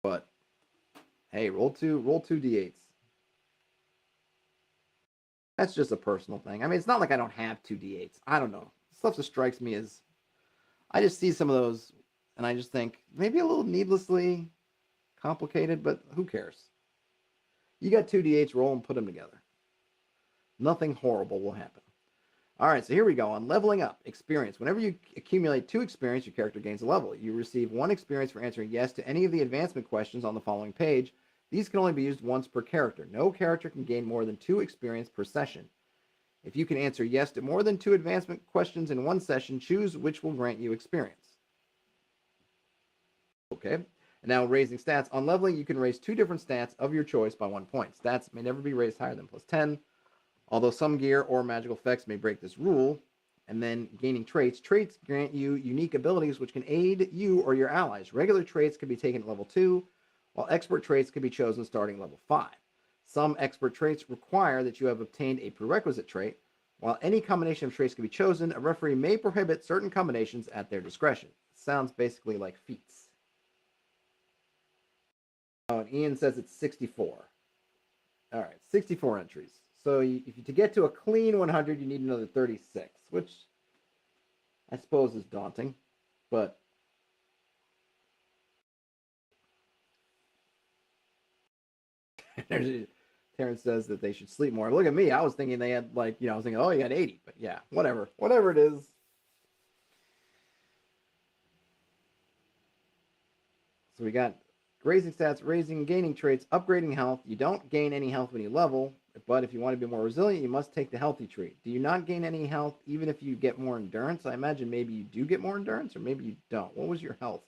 But hey, roll two D8s. That's just a personal thing. I mean, it's not like I don't have 2 D8s. I don't know. Stuff that strikes me as, I just see some of those and I just think maybe a little needlessly complicated, but who cares? You got 2 D8s, roll and put them together. Nothing horrible will happen. All right, so here we go on leveling up. Experience. Whenever you accumulate 2 experience, your character gains a level. You receive 1 experience for answering yes to any of the advancement questions on the following page. These can only be used once per character. No character can gain more than 2 experience per session. If you can answer yes to more than 2 advancement questions in one session, choose which will grant you experience. Okay. And now raising stats. On leveling, you can raise 2 different stats of your choice by 1 point. Stats may never be raised higher than plus 10. Although some gear or magical effects may break this rule. And then gaining traits. Traits grant you unique abilities which can aid you or your allies. Regular traits can be taken at level 2, while expert traits can be chosen starting level 5. Some expert traits require that you have obtained a prerequisite trait. While any combination of traits can be chosen, a referee may prohibit certain combinations at their discretion. It sounds basically like feats. Oh, and Ian says it's 64. All right, 64 entries. So to get to a clean 100, you need another 36, which I suppose is daunting, but Terrence says that they should sleep more. Look at me. I was thinking they had I was thinking, oh, you got 80, but yeah, whatever it is. So we got raising stats, raising and gaining traits, upgrading health. You don't gain any health when you level, but if you want to be more resilient, you must take the healthy trait. Do you not gain any health even if you get more endurance? I imagine maybe you do get more endurance, or maybe you don't. What was your health?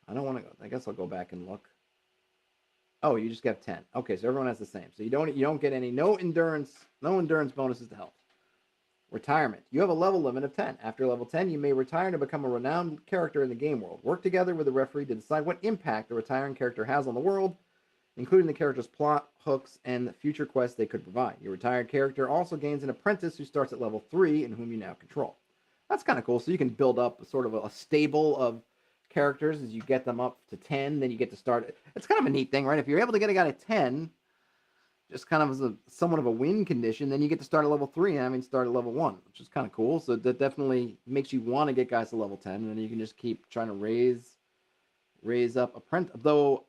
I don't want to go. I guess I'll go back and look. Oh, you just got 10. Okay, so everyone has the same. So you don't get any no endurance bonuses to health. Retirement. You have a level limit of 10. After level 10, you may retire to become a renowned character in the game world. Work together with the referee to decide what impact the retiring character has on the world, including the character's plot, hooks, and the future quests they could provide. Your retired character also gains an apprentice who starts at level 3 and whom you now control. That's kind of cool. So you can build up sort of a stable of characters as you get them up to 10. Then you get to start. It's kind of a neat thing, right? If you're able to get a guy to 10, just kind of as somewhat of a win condition, then you get to start at level 3 and start at level 1, which is kind of cool. So that definitely makes you want to get guys to level 10, and then you can just keep trying to raise up apprentice. Though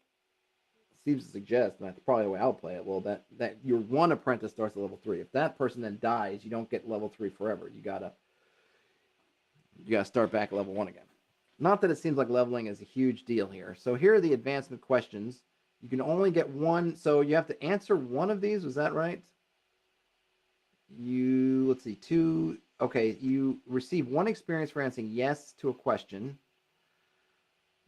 seems to suggest, and that's probably the way I'll play it, well, that your one apprentice starts at level 3. If that person then dies, you don't get level 3 forever. You gotta start back at level 1 again. Not that it seems like leveling is a huge deal here. So here are the advancement questions. You can only get one, so you have to answer one of these. Was that right? Let's see, 2. Okay, you receive 1 experience for answering yes to a question.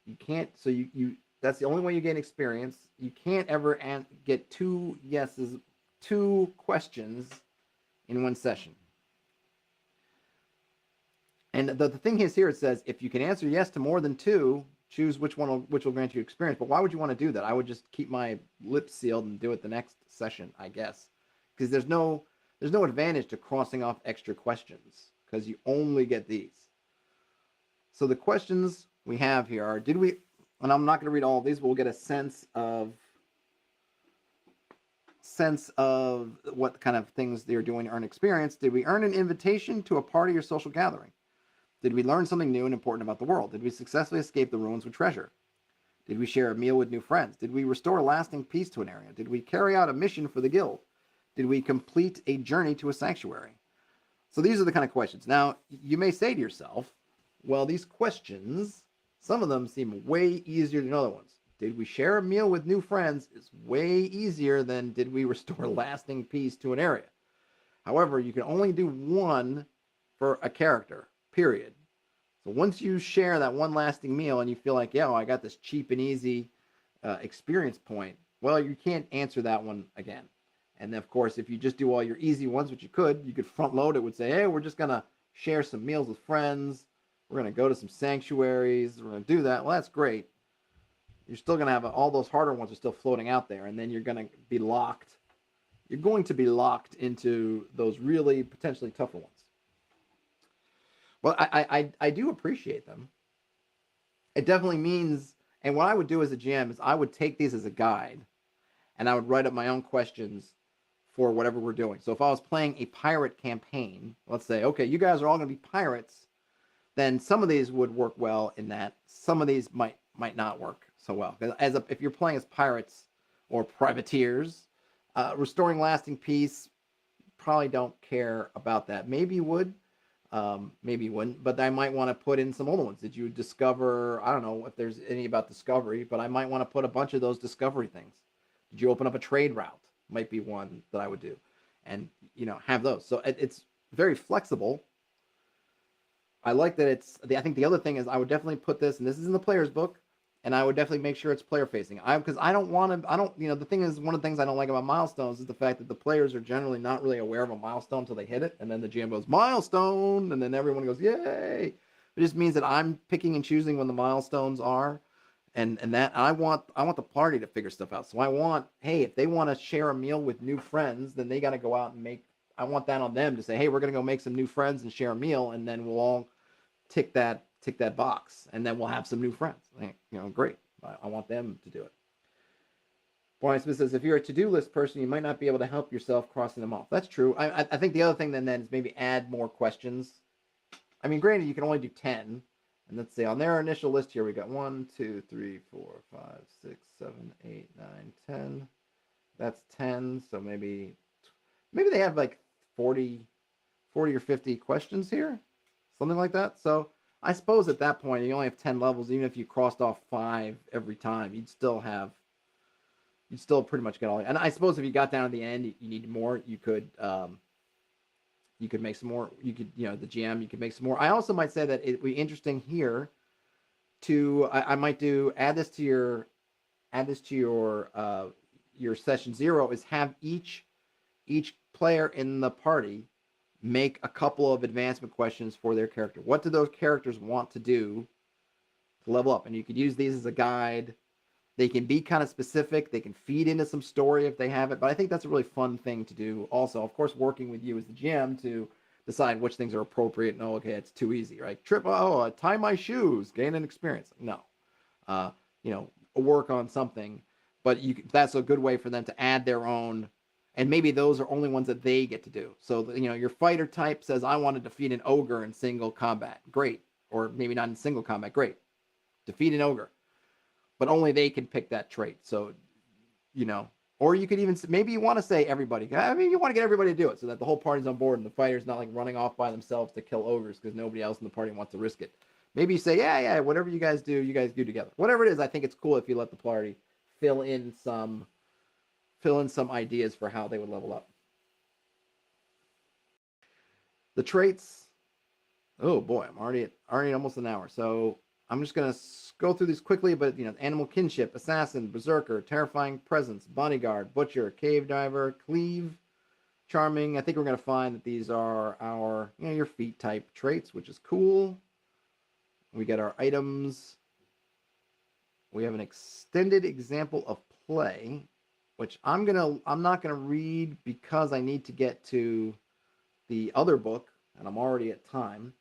You can't, so you that's the only way you gain experience. You can't ever get 2 yeses, 2 questions in one session. And the thing is here, it says if you can answer yes to more than 2, choose which will grant you experience. But why would you want to do that? I would just keep my lips sealed and do it the next session, I guess, because there's no advantage to crossing off extra questions because you only get these. So the questions we have here are: did we? And I'm not going to read all of these, but we'll get a sense of what kind of things they're doing to earn experience. Did we earn an invitation to a party or social gathering? Did we learn something new and important about the world? Did we successfully escape the ruins with treasure? Did we share a meal with new friends? Did we restore lasting peace to an area? Did we carry out a mission for the guild? Did we complete a journey to a sanctuary? So these are the kind of questions. Now, you may say to yourself, well, these questions, some of them seem way easier than other ones. Did we share a meal with new friends is way easier than did we restore lasting peace to an area. However, you can only do one for a character, period. So once you share that one lasting meal and you feel like, yeah, I got this cheap and easy experience point, well, you can't answer that one again. And then, of course, if you just do all your easy ones, which you could front load it, would say, hey, we're just going to share some meals with friends. We're going to go to some sanctuaries. We're going to do that. Well, that's great. You're still going to have all those harder ones are still floating out there. And then you're going to be locked. You're going to be locked into those really potentially tougher ones. Well, I do appreciate them. It definitely means, and what I would do as a GM is I would take these as a guide and I would write up my own questions for whatever we're doing. So if I was playing a pirate campaign, let's say, okay, you guys are all going to be pirates, then some of these would work well in that. Some of these might not work so well. If you're playing as pirates or privateers, restoring lasting peace probably don't care about that. Maybe you would, maybe you wouldn't, but I might want to put in some older ones. Did you discover, I don't know if there's any about discovery, but I might want to put a bunch of those discovery things. Did you open up a trade route? Might be one that I would do, and have those. So it's very flexible. I like that I think the other thing is I would definitely put this, and this is in the player's book, and I would definitely make sure it's player facing. Because I don't want to, the thing is, one of the things I don't like about milestones is the fact that the players are generally not really aware of a milestone until they hit it, and then the GM goes, milestone, and then everyone goes, yay. It just means that I'm picking and choosing when the milestones are, and that I want the party to figure stuff out. So I want, hey, if they want to share a meal with new friends, then they got to go out and I want that on them to say, hey, we're going to go make some new friends and share a meal, and then we'll all tick that box, and then we'll have some new friends. Great. I want them to do it. Brian Smith says, if you're a to-do list person, you might not be able to help yourself crossing them off. That's true. I think the other thing then is maybe add more questions. I mean, granted, you can only do 10. And let's see, on their initial list here, we got 1, 2, 3, 4, 5, 6, 7, 8, 9, 10. That's 10. So maybe they have like 40 or 50 questions here, something like that. So I suppose at that point, you only have 10 levels. Even if you crossed off 5 every time, you'd still pretty much get all. And I suppose if you got down to the end, you need more. You could make some more. You could, the GM, you could make some more. I also might say that it'd be interesting here to, I might add this to your session 0 is have each player in the party make a couple of advancement questions for their character. What do those characters want to do to level up? And you could use these as a guide. They can be kind of specific. They can feed into some story if they have it. But I think that's a really fun thing to do. Also, of course, working with you as the GM to decide which things are appropriate. No, okay, it's too easy, right? Tie my shoes, gain an experience. No, work on something. But that's a good way for them to add their own. And maybe those are only ones that they get to do. So, your fighter type says, I want to defeat an ogre in single combat. Great. Or maybe not in single combat. Great. Defeat an ogre. But only they can pick that trait. So, or you could even, maybe you want to say everybody. I mean, you want to get everybody to do it so that the whole party's on board and the fighter's not like running off by themselves to kill ogres because nobody else in the party wants to risk it. Maybe you say, yeah, whatever you guys do together. Whatever it is, I think it's cool if you let the party fill in some ideas for how they would level up. The traits. Oh boy, I'm already at almost an hour. So I'm just gonna go through these quickly. But animal kinship, assassin, berserker, terrifying presence, bodyguard, butcher, cave diver, cleave, charming. I think we're gonna find that these are our your feat type traits, which is cool. We get our items. We have an extended example of play, which I'm not gonna read because I need to get to the other book, and I'm already at time.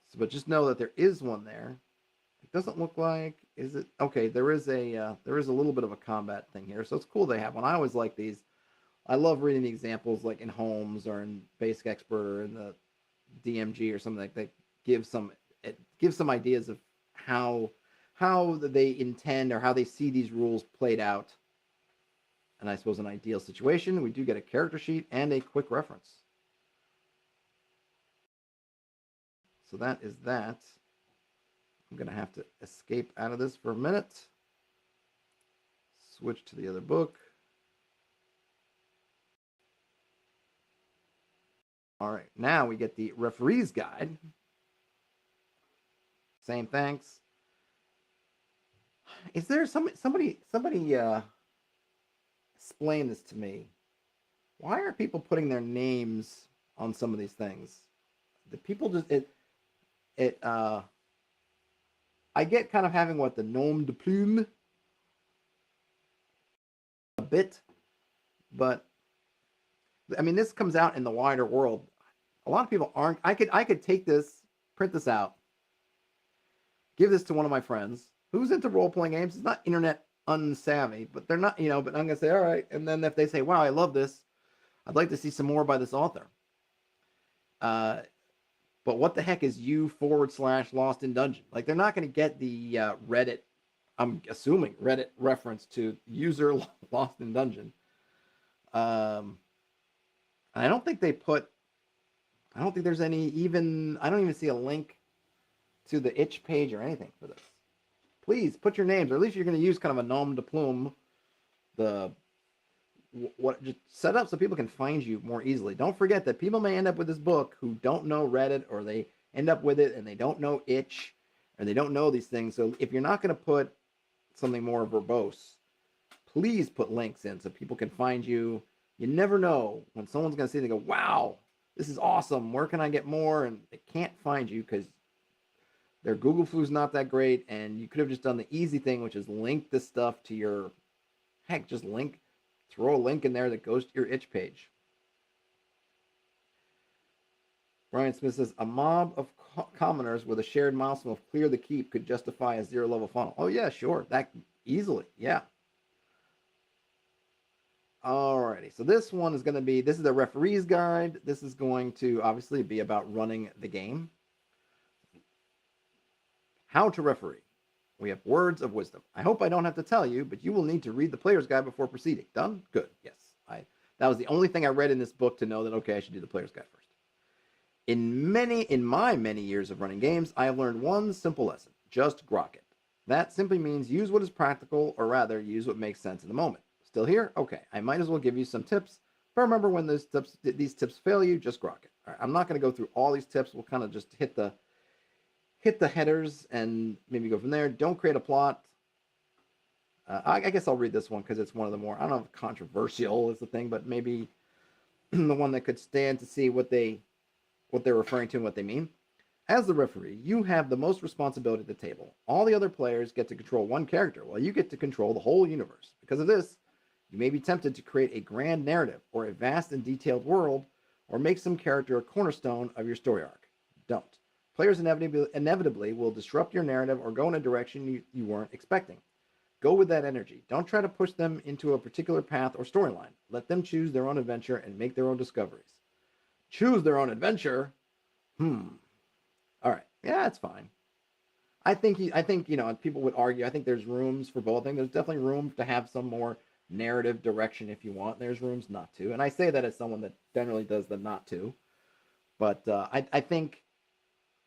So, but just know that there is one there. It doesn't look like, is it? Okay, there is a little bit of a combat thing here, so it's cool they have one. I always like these. I love reading the examples like in Holmes or in Basic Expert or in the DMG or something like that. Gives some ideas of how they intend or how they see these rules played out. And I suppose an ideal situation, we do get a character sheet and a quick reference. So that is that. I'm going to have to escape out of this for a minute. Switch to the other book. All right, now we get the referee's guide. Same thanks. Is there somebody explain this to me? Why are people putting their names on some of these things? The people just I get kind of having the nom de plume a bit, but I mean this comes out in the wider world. A lot of people aren't. I could take this, print this out, give this to one of my friends who's into role-playing games. It's not internet unsavvy, but they're not, but I'm going to say, all right. And then if they say, wow, I love this, I'd like to see some more by this author. But what the heck is /Lost in Dungeon? Like, they're not going to get the Reddit, I'm assuming, Reddit reference to user Lost in Dungeon. And I don't think they put. I don't think there's any even. I don't even see a link to the itch page or anything for this. Please put your names, or at least you're going to use kind of a nom de plume. The what just set up so people can find you more easily. Don't forget that people may end up with this book who don't know Reddit, or they end up with it and they don't know itch, and they don't know these things. So if you're not going to put something more verbose, please put links in so people can find you. You never know when someone's going to see it and go, wow, this is awesome. Where can I get more? And they can't find you because their Google Flu's not that great. And you could have just done the easy thing, which is link this stuff to your, heck, just throw a link in there that goes to your itch page. Brian Smith says, a mob of commoners with a shared milestone of clear the keep could justify a 0-level funnel. Oh, yeah, sure. That easily. Yeah. Alrighty. So this one is going to be, this is the referee's guide. This is going to obviously be about running the game. How to referee. We have words of wisdom. I hope I don't have to tell you, but you will need to read the player's guide before proceeding. Done? Good. Yes. That was the only thing I read in this book to know that, okay, I should do the player's guide first. In my many years of running games, I have learned one simple lesson. Just grok it. That simply means use what is practical, or rather, use what makes sense in the moment. Still here? Okay. I might as well give you some tips. But remember, when these tips fail you, just grok it. All right, I'm not going to go through all these tips. We'll kind of just hit the headers and maybe go from there. Don't create a plot. I guess I'll read this one because it's one of the more, I don't know if controversial is the thing, but maybe the one that could stand to see what they're referring to and what they mean. As the referee, you have the most responsibility at the table. All the other players get to control one character, while you get to control the whole universe. Because of this, you may be tempted to create a grand narrative, or a vast and detailed world, or make some character a cornerstone of your story arc. Don't. Players inevitably will disrupt your narrative or go in a direction you weren't expecting. Go with that energy. Don't try to push them into a particular path or storyline. Let them choose their own adventure and make their own discoveries. Choose their own adventure? All right. Yeah, that's fine. I think people would argue. I think there's rooms for both. I think there's definitely room to have some more narrative direction if you want. There's rooms not to. And I say that as someone that generally does the not to. But I think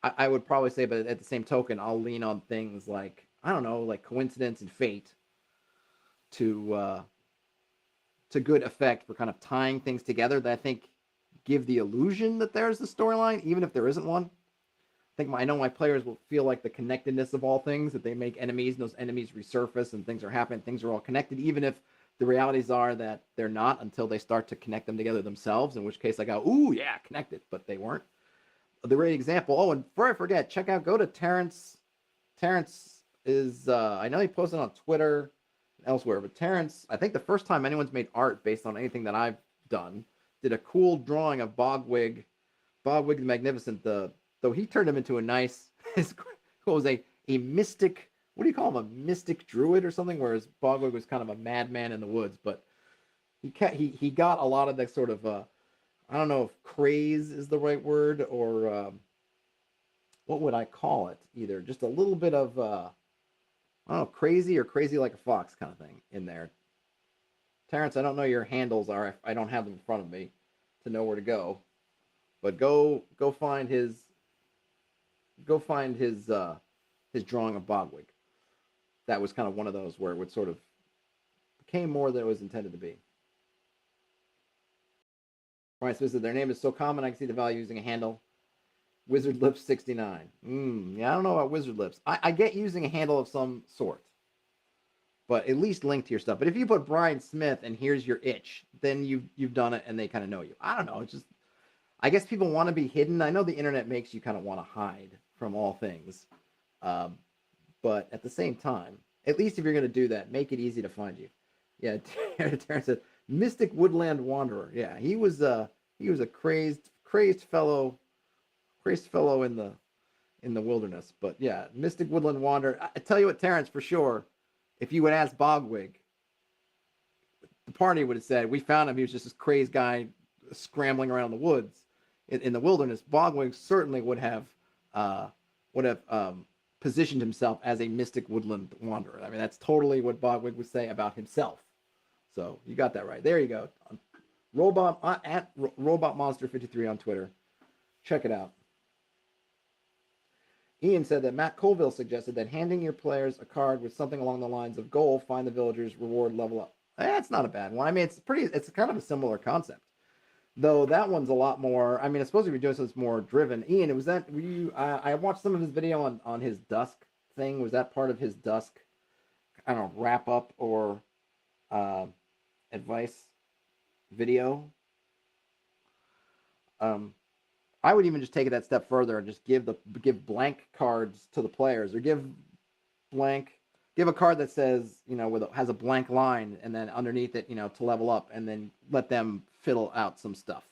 I would probably say, but at the same token, I'll lean on things like, I don't know, like coincidence and fate to good effect for kind of tying things together that I think give the illusion that there's the storyline, even if there isn't one. I know my players will feel like the connectedness of all things, that they make enemies and those enemies resurface and things are happening, things are all connected, even if the realities are that they're not until they start to connect them together themselves, in which case I go, ooh, yeah, connected, but they weren't. The great example, oh, and before I forget, go to Terrence. Terrence is, I know he posted on Twitter and elsewhere, but Terrence, I think the first time anyone's made art based on anything that I've done, did a cool drawing of Bogwig the Magnificent, though he turned him into a nice, what was a mystic, what do you call him, a mystic druid or something, whereas Bogwig was kind of a madman in the woods, but he got a lot of that sort of, I don't know if craze is the right word, or what would I call it, either just a little bit of, I don't know, crazy or crazy like a fox kind of thing in there. Terrence, I don't know your handles are, I don't have them in front of me to know where to go, but go find his drawing of Bogwig. That was kind of one of those where it would sort of became more than it was intended to be. Right, so their name is so common, I can see the value using a handle. Wizard Lips 69. Yeah, I don't know about Wizard Lips. I get using a handle of some sort, but at least link to your stuff. But if you put Brian Smith and here's your itch, then you've done it and they kind of know you. I don't know. It's just, I guess people want to be hidden. I know the internet makes you kind of want to hide from all things, but at the same time, at least if you're going to do that, make it easy to find you. Yeah, Terrence said Mystic Woodland Wanderer. Yeah, he was a crazed fellow in the wilderness. But yeah, Mystic Woodland Wanderer. I tell you what, Terrence, for sure, if you would ask Bogwig, the party would have said, we found him. He was just this crazed guy scrambling around the woods in the wilderness. Bogwig certainly would have positioned himself as a Mystic Woodland Wanderer. I mean, that's totally what Bogwig would say about himself. So you got that right. There you go. Robot Monster 53 on Twitter. Check it out. Ian said that Matt Colville suggested that handing your players a card with something along the lines of goal, find the villagers, reward, level up. That's not a bad one. I mean, it's kind of a similar concept. Though that one's a lot more. I mean, I suppose if you're doing something more driven. Ian, was that were you? I watched some of his video on his Dusk thing. Was that part of his Dusk? I don't know, wrap up or advice video. I would even just take it that step further and just give blank cards to the players, or give a card that says, has a blank line, and then underneath it, to level up, and then let them fiddle out some stuff.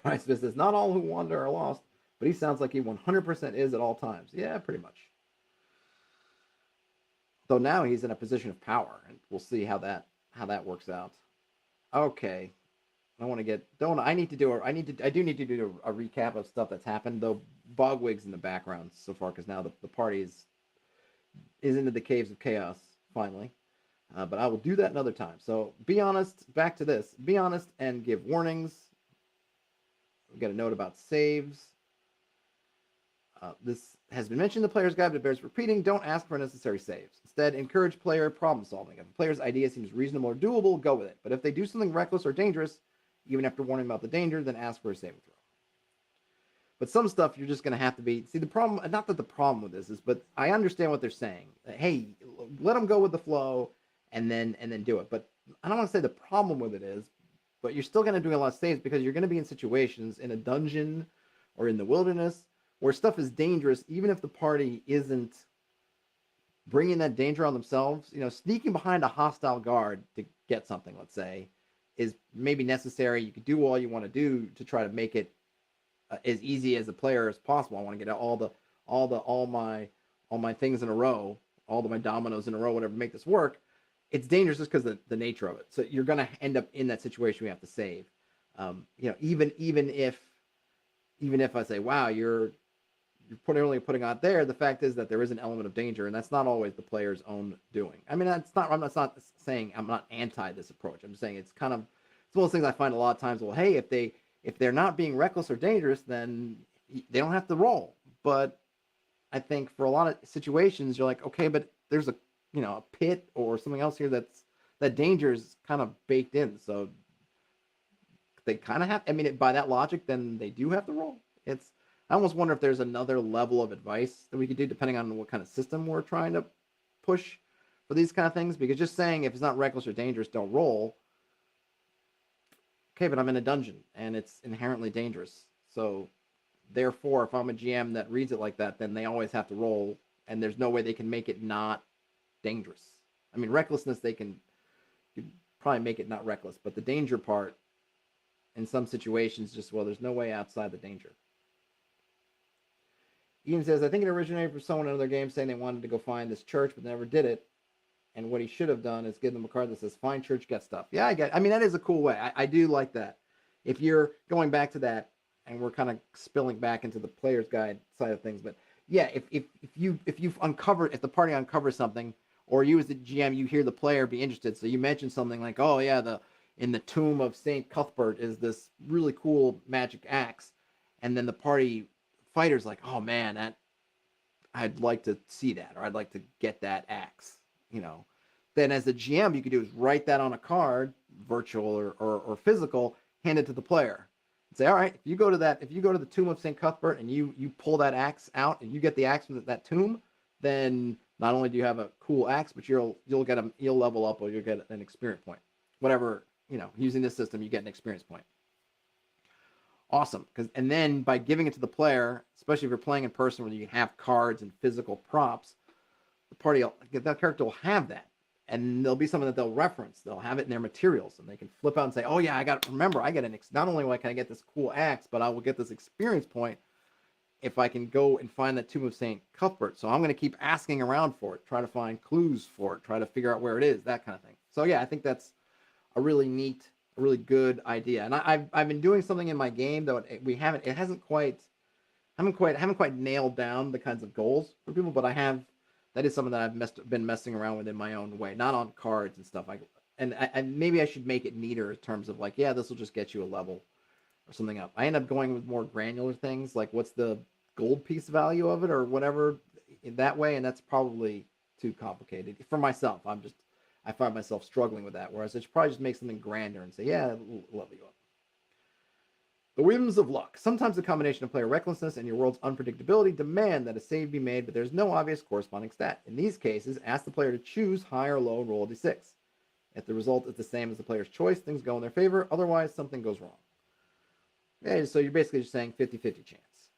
Bryce says, not all who wander are lost, but he sounds like he 100% is at all times. Yeah, pretty much. Though now he's in a position of power, and we'll see how that works out. Okay. I do need to do a recap of stuff that's happened, though Bogwig's in the background so far, because now the party is into the caves of chaos, finally. But I will do that another time. So be honest, back to this. Be honest and give warnings. We've got a note about saves. This has been mentioned in the player's guide, but it bears repeating. Don't ask for unnecessary saves. Instead, encourage player problem solving. If a player's idea seems reasonable or doable, go with it. But if they do something reckless or dangerous, even after warning about the danger, then ask for a saving throw. But some stuff you're just going to have to be... See, the problem... Not that the problem with this is, but I understand what they're saying. Hey, let them go with the flow and then do it. But I don't want to say the problem with it is, but you're still going to do a lot of saves, because you're going to be in situations in a dungeon or in the wilderness where stuff is dangerous, even if the party isn't bringing that danger on themselves. Sneaking behind a hostile guard to get something, let's say, is maybe necessary. You could do all you want to do to try to make it as easy as a player as possible. I want to get all my things in a row, my dominoes in a row, whatever, make this work. It's dangerous just because of the nature of it. So you're going to end up in that situation where you have to save. Even if I say, wow, you're putting out there, the fact is that there is an element of danger, and that's not always the player's own doing. I mean, I'm not saying I'm not anti this approach. I'm saying it's one of those things I find a lot of times. Well, hey, if they're not being reckless or dangerous, then they don't have to roll. But I think for a lot of situations, you're like, okay, but there's a pit or something else here that danger is kind of baked in. So they kind of have. I mean, by that logic, then they do have to roll. I almost wonder if there's another level of advice that we could do, depending on what kind of system we're trying to push for these kind of things. Because just saying if it's not reckless or dangerous, don't roll. Okay, but I'm in a dungeon and it's inherently dangerous. So therefore, if I'm a GM that reads it like that, then they always have to roll, and there's no way they can make it not dangerous. I mean, recklessness, they can probably make it not reckless, but the danger part, in some situations, there's no way outside the danger. Ian says, I think it originated from someone in another game saying they wanted to go find this church, but never did it. And what he should have done is give them a card that says, find church, get stuff. Yeah, I mean, that is a cool way. I do like that. If you're going back to that, and we're kind of spilling back into the player's guide side of things, but yeah, if the party uncovers something, or you as the GM, you hear the player be interested. So you mentioned something like, oh yeah, in the tomb of Saint Cuthbert is this really cool magic axe. And then the party fighter's like, oh man, I'd like to see that, or I'd like to get that axe. Then as the GM, you could do is write that on a card, virtual or physical, hand it to the player. And say, all right, if you go to the tomb of St. Cuthbert and you pull that axe out and you get the axe from that tomb, then not only do you have a cool axe, but you'll level up, or you'll get an experience point. Whatever, using this system, you get an experience point. Awesome. And then by giving it to the player, especially if you're playing in person where you have cards and physical props, that character will have that. And there'll be something that they'll reference. They'll have it in their materials, and they can flip out and say, oh yeah, I get not only can I get this cool axe, but I will get this experience point if I can go and find that tomb of St. Cuthbert. So I'm going to keep asking around for it, try to find clues for it, try to figure out where it is, that kind of thing. So yeah, I think that's a really neat, a really good idea. And I've been doing something in my game, though I haven't quite nailed down the kinds of goals for people, but I have That is something that I've been messing around with in my own way, not on cards and stuff. Maybe I should make it neater in terms of like, yeah, this will just get you a level or something up. I end up going with more granular things, like what's the gold piece value of it or whatever in that way, and that's probably too complicated for myself. I find myself struggling with that, whereas I should probably just make something grander and say, yeah, level you up. The whims of luck. Sometimes the combination of player recklessness and your world's unpredictability demand that a save be made, but there's no obvious corresponding stat. In these cases, ask the player to choose high or low, roll a d6. If the result is the same as the player's choice, things go in their favor. Otherwise, something goes wrong. Okay, so you're basically just saying 50-50 chance.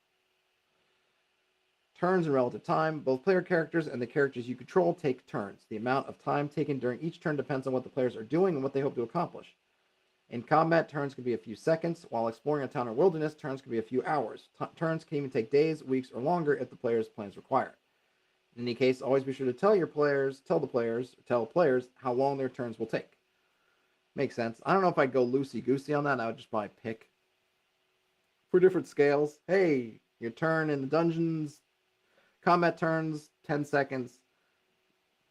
Turns and relative time. Both player characters and the characters you control take turns. The amount of time taken during each turn depends on what the players are doing and what they hope to accomplish. In combat, turns can be a few seconds, while exploring a town or wilderness, turns can be a few hours. Turns can even take days, weeks, or longer if the player's plans require. In any case, always be sure to tell players how long their turns will take. Makes sense. I don't know if I'd go loosey-goosey on that. I would just probably pick for different scales. Hey, your turn in the dungeons, combat turns, 10 seconds.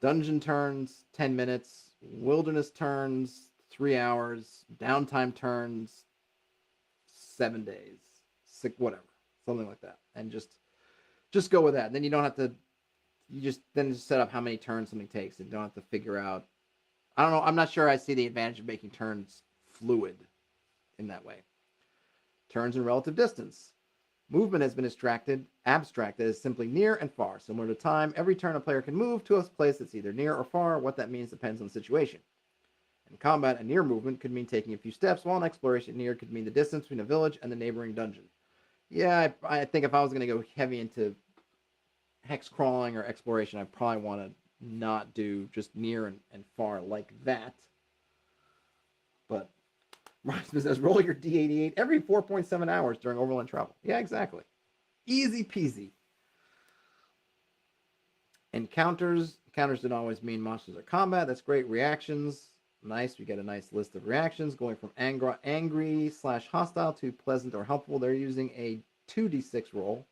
Dungeon turns, 10 minutes. Wilderness turns, 3 hours. Downtime turns, 7 days. Whatever. Something like that. And just go with that. And then you don't have to, just set up how many turns something takes. And you don't have to figure out. I don't know. I'm not sure I see the advantage of making turns fluid in that way. Turns and relative distance. Movement has been abstracted as simply near and far. Similar to time, every turn a player can move to a place that's either near or far. What that means depends on the situation. In combat, a near movement could mean taking a few steps, while an exploration near could mean the distance between a village and the neighboring dungeon. Yeah, I think if I was going to go heavy into hex crawling or exploration, I probably want to not do just near and far like that. But Rasmus says, roll your D88 every 4.7 hours during overland travel. Yeah, exactly. Easy peasy. Encounters. Encounters didn't always mean monsters or combat. That's great. Reactions. Nice. We get a nice list of reactions going from angry/hostile to pleasant or helpful. They're using a 2d6 roll.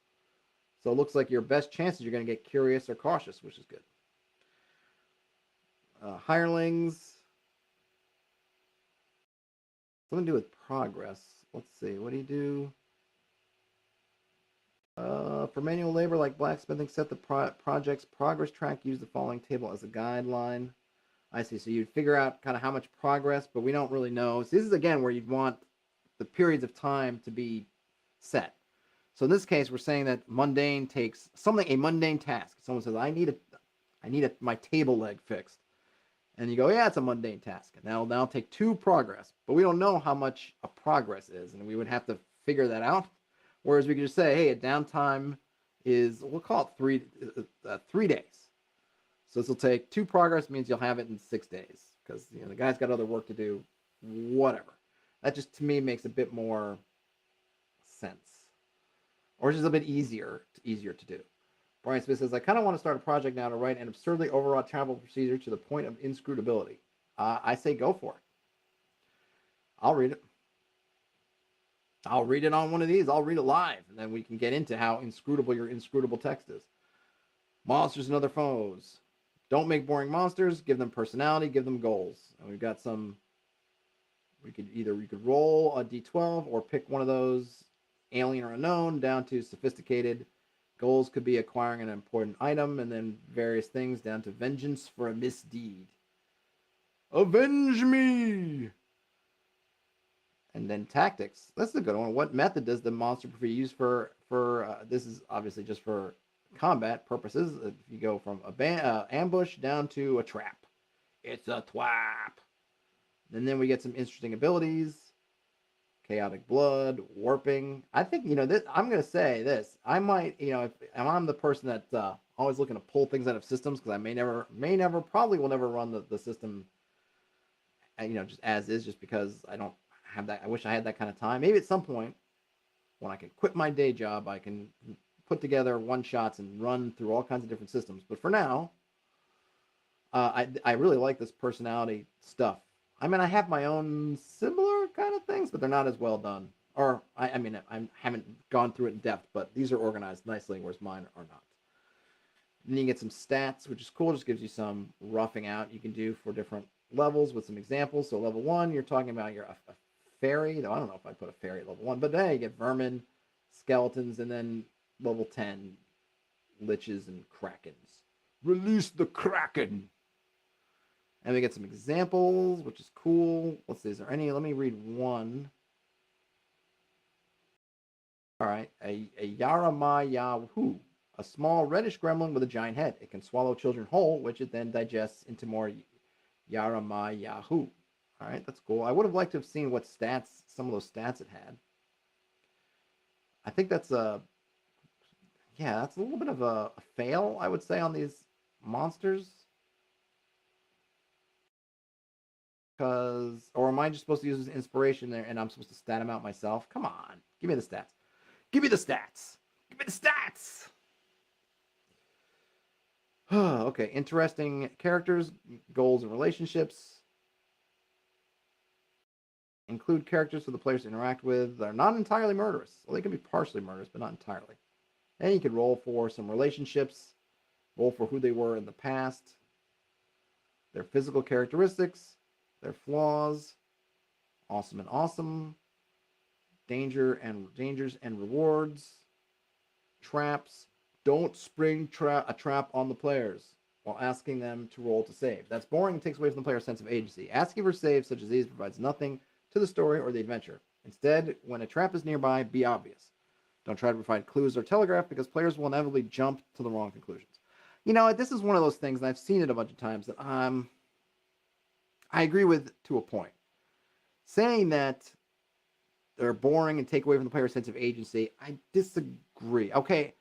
So it looks like your best chances you're going to get curious or cautious, which is good. Hirelings. Something to do with progress. Let's see. What do you do? For manual labor like blacksmithing, set the project's progress track. Use the following table as a guideline. I see. So you'd figure out kind of how much progress, but we don't really know. So this is, again, where you'd want the periods of time to be set. So in this case, we're saying that mundane takes a mundane task. Someone says, I need my table leg fixed. And you go, yeah, it's a mundane task. And that'll take 2 progress. But we don't know how much a progress is, and we would have to figure that out. Whereas we could just say, hey, a downtime is, we'll call it 3 days. So this will take 2 progress, means you'll have it in 6 days. Because the guy's got other work to do, whatever. That just, to me, makes a bit more sense. Or just a bit easier to do. Brian Smith says, I kind of want to start a project now to write an absurdly overwrought travel procedure to the point of inscrutability. I say go for it. I'll read it. I'll read it on one of these. I'll read it live, and then we can get into how inscrutable your inscrutable text is. Monsters and other foes. Don't make boring monsters. Give them personality. Give them goals. And we've got some. You could roll a d12 or pick one of those, alien or unknown, down to sophisticated. Goals could be acquiring an important item, and then various things down to vengeance for a misdeed. Avenge me! And then tactics. That's a good one. What method does the monster prefer to use for this is obviously just for combat purposes. If you go from ambush down to a trap. It's a twap. And then we get some interesting abilities. Chaotic blood, warping. I think, this, I'm going to say this. I might, if I'm the person that's always looking to pull things out of systems, because I probably will never run the system, just as is, just because I don't have that. I wish I had that kind of time. Maybe at some point, when I can quit my day job, I can put together one-shots and run through all kinds of different systems. But for now, I really like this personality stuff. I mean, I have my own similar kind of things, but they're not as well done. Or, I haven't gone through it in depth, but these are organized nicely, whereas mine are not. Then you get some stats, which is cool. Just gives you some roughing out you can do for different levels with some examples. So level 1, you're talking about a fairy. Though I don't know if I put a fairy at level 1, but then you get vermin, skeletons, and then level 10, liches and krakens. Release the kraken. And we get some examples, which is cool. Let's see, is there any? Let me read one. All right, a Yaramayahu, a small reddish gremlin with a giant head. It can swallow children whole, which it then digests into more Yaramayahu. All right, that's cool. I would have liked to have seen what stats, some of those stats it had. I think that's that's a little bit of a fail, I would say, on these monsters. Or am I just supposed to use this inspiration there and I'm supposed to stat them out myself? Come on, give me the stats. Give me the stats. Give me the stats. Okay, interesting characters, goals, and relationships. Include characters for the players to interact with that are not entirely murderous. Well, they can be partially murderous, but not entirely. And you can roll for some relationships, roll for who they were in the past, their physical characteristics, their flaws, awesome and awesome, dangers and rewards, traps. Don't spring a trap on the players while asking them to roll to save. That's boring and takes away from the player's sense of agency. Asking for saves such as these provides nothing to the story or the adventure. Instead, when a trap is nearby, be obvious. Don't try to provide clues or telegraph because players will inevitably jump to the wrong conclusions. You know, this is one of those things, and I've seen it a bunch of times, that I agree with to a point. Saying that they're boring and take away from the player's sense of agency, I disagree. Okay,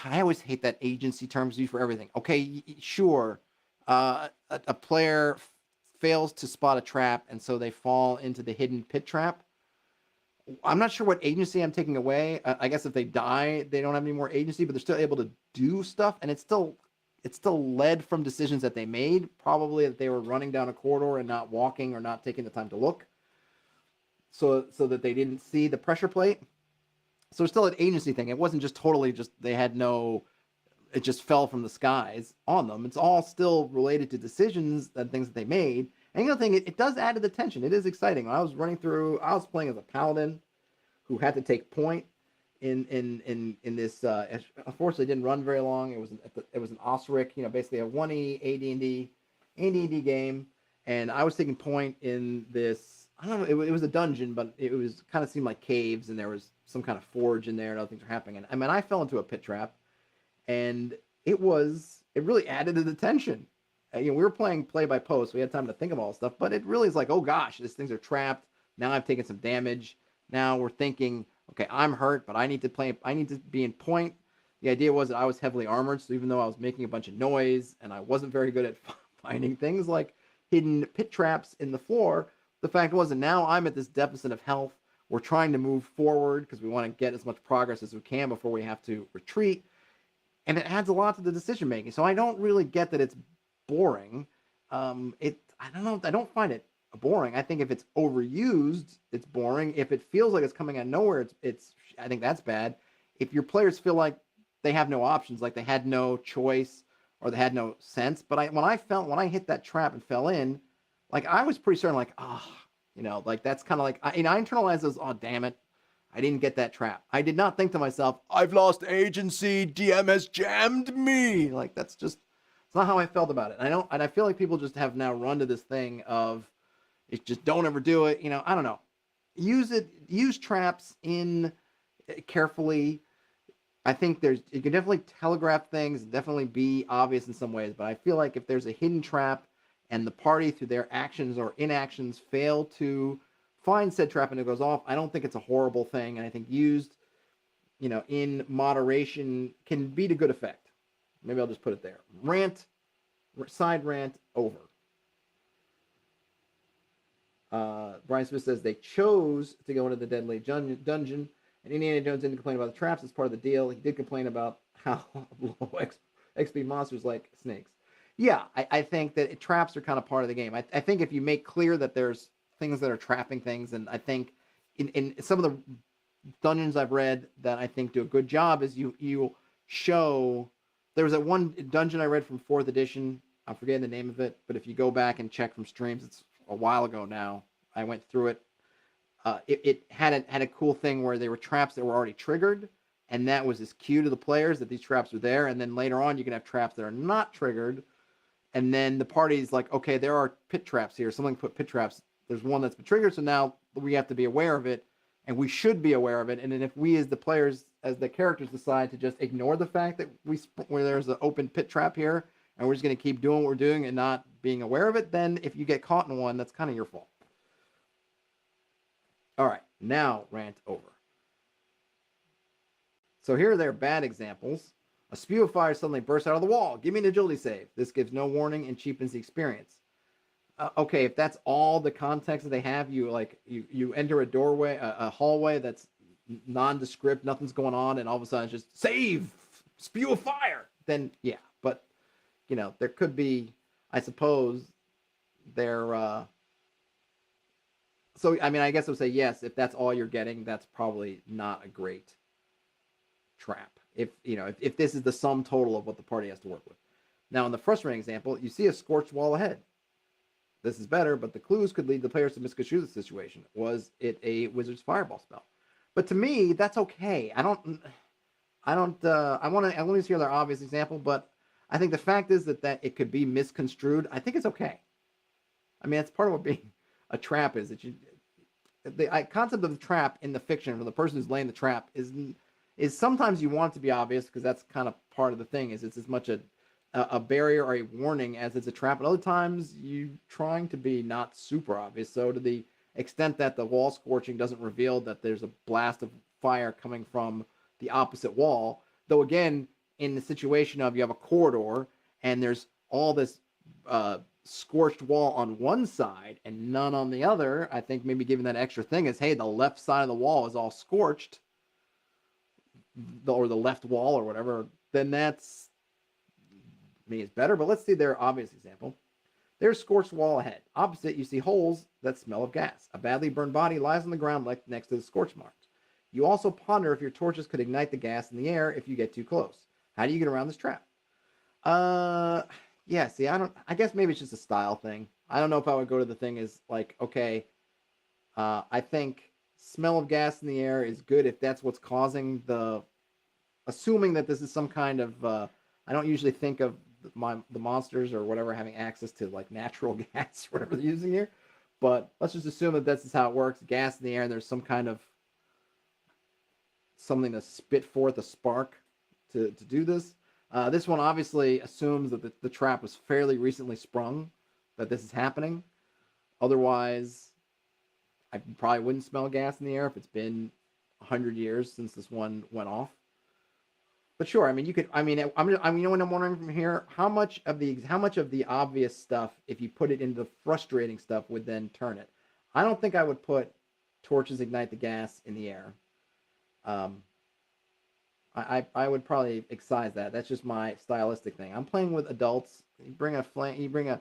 I always hate that agency terms used for everything. Okay, sure, a player fails to spot a trap, and so they fall into the hidden pit trap. I'm not sure what agency I'm taking away. I guess if they die, they don't have any more agency, but they're still able to do stuff, and it's still led from decisions that they made, probably that they were running down a corridor and not walking or not taking the time to look, so that they didn't see the pressure plate. So it's still an agency thing. It wasn't just totally they had no, it just fell from the skies on them. It's all still related to decisions and things that they made. And the other thing, it does add to the tension. It is exciting. When I was running through, I was playing as a paladin who had to take point in this. Unfortunately, didn't run very long. It was an Osric, basically a 1E AD&D game, and I was taking point in this. I don't know. It was a dungeon, but it was kind of seemed like caves, and there was some kind of forge in there, and other things were happening. And I mean, I fell into a pit trap, and it really added to the tension. We were playing play by post. So we had time to think of all this stuff, but it really is like, oh gosh, these things are trapped. Now I've taken some damage. Now we're thinking, okay, I'm hurt, but I need to be in point. The idea was that I was heavily armored, so even though I was making a bunch of noise and I wasn't very good at finding things like hidden pit traps in the floor, the fact was that now I'm at this deficit of health. We're trying to move forward because we want to get as much progress as we can before we have to retreat. And it adds a lot to the decision making. So I don't really get that it's boring. I don't know. I don't find it boring. I think if it's overused, it's boring. If it feels like it's coming out of nowhere, I think that's bad. If your players feel like they have no options, like they had no choice or they had no sense. But when I hit that trap and fell in, like I was pretty certain, like, like that's kind of like I internalized those. Oh, damn it. I didn't get that trap. I did not think to myself, I've lost agency. DM has jammed me. Like it's not how I felt about it. And I feel like people just have now run to this thing of it's just don't ever do it. I don't know. Use traps in carefully. I think you can definitely telegraph things, definitely be obvious in some ways. But I feel like if there's a hidden trap and the party through their actions or inactions fail to find said trap and it goes off, I don't think it's a horrible thing. And I think used, in moderation can be to good effect. Maybe I'll just put it there. Side rant over. Brian Smith says they chose to go into the deadly dungeon, and Indiana Jones didn't complain about the traps as part of the deal. He did complain about how low XP monsters like snakes. Yeah, I think that traps are kind of part of the game. I think if you make clear that there's things that are trapping things, and I think in some of the dungeons I've read that I think do a good job is you show there was that one dungeon I read from 4th edition. I'm forgetting the name of it, but if you go back and check from streams, it's a while ago now. I went through it. It had a cool thing where there were traps that were already triggered, and that was this cue to the players that these traps were there. And then later on, you can have traps that are not triggered, and then the party's like, okay, there are pit traps here. Someone put pit traps. There's one that's been triggered, so now we have to be aware of it, and we should be aware of it. And then if we, as the players, as the characters, decide to just ignore the fact that where there's an open pit trap here, and we're just going to keep doing what we're doing and not being aware of it, then if you get caught in one, that's kind of your fault. All right, now rant over. So here are their bad examples. A spew of fire suddenly bursts out of the wall. Give me an agility save. This gives no warning and cheapens the experience. Okay, if that's all the context that they have, you enter a doorway, a hallway that's nondescript, nothing's going on, and all of a sudden it's just save, spew of fire. Then yeah, but there could be, I suppose, so I mean, I guess I would say yes. If that's all you're getting, that's probably not a great trap. If this is the sum total of what the party has to work with. Now, in the frustrating example, you see a scorched wall ahead. This is better, but the clues could lead the players to misconstrue the situation. Was it a wizard's fireball spell? But to me, that's okay. I want to hear their obvious example, but I think the fact is that it could be misconstrued. I think it's okay. I mean, that's part of what being a trap is. The concept of the trap in the fiction, for the person who's laying the trap, is sometimes you want it to be obvious because that's kind of part of the thing. Is it's as much a barrier or a warning as it's a trap. And other times you trying to be not super obvious. So to the extent that the wall scorching doesn't reveal that there's a blast of fire coming from the opposite wall, though again, in the situation of you have a corridor and there's all this scorched wall on one side and none on the other, I think maybe giving that extra thing is, hey, the left side of the wall is all scorched, or the left wall or whatever, then that's, it's better. But let's see their obvious example. There's scorched wall ahead. Opposite, you see holes that smell of gas. A badly burned body lies on the ground next to the scorch marks. You also ponder if your torches could ignite the gas in the air if you get too close. How do you get around this trap? Yeah, see, I guess maybe it's just a style thing. I don't know if I would go to the thing as like, okay, I think smell of gas in the air is good if that's what's causing assuming that this is some kind of, I don't usually think of the monsters or whatever having access to like natural gas or whatever they're using here, but let's just assume that this is how it works. Gas in the air, and there's some kind of something to spit forth a spark to do this. This one obviously assumes that the trap was fairly recently sprung, that this is happening. Otherwise, I probably wouldn't smell gas in the air if it's been 100 years since this one went off. But sure, I mean, you could. I mean, I'm wondering from here, how much of the obvious stuff, if you put it into the frustrating stuff, would then turn it? I don't think I would put torches ignite the gas in the air. I would probably excise that. That's just my stylistic thing. I'm playing with adults. You bring a flame. You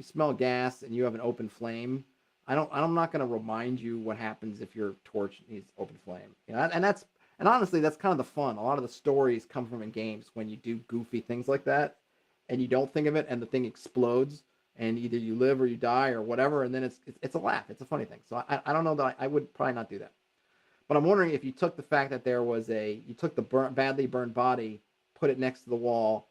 smell gas, and you have an open flame. I'm not going to remind you what happens if your torch needs open flame. And honestly, that's kind of the fun. A lot of the stories come from in games when you do goofy things like that, and you don't think of it, and the thing explodes, and either you live or you die or whatever, and then it's a laugh. It's a funny thing. So I don't know that I would probably not do that. But I'm wondering if you took the fact that you took the badly burned body, put it next to the wall,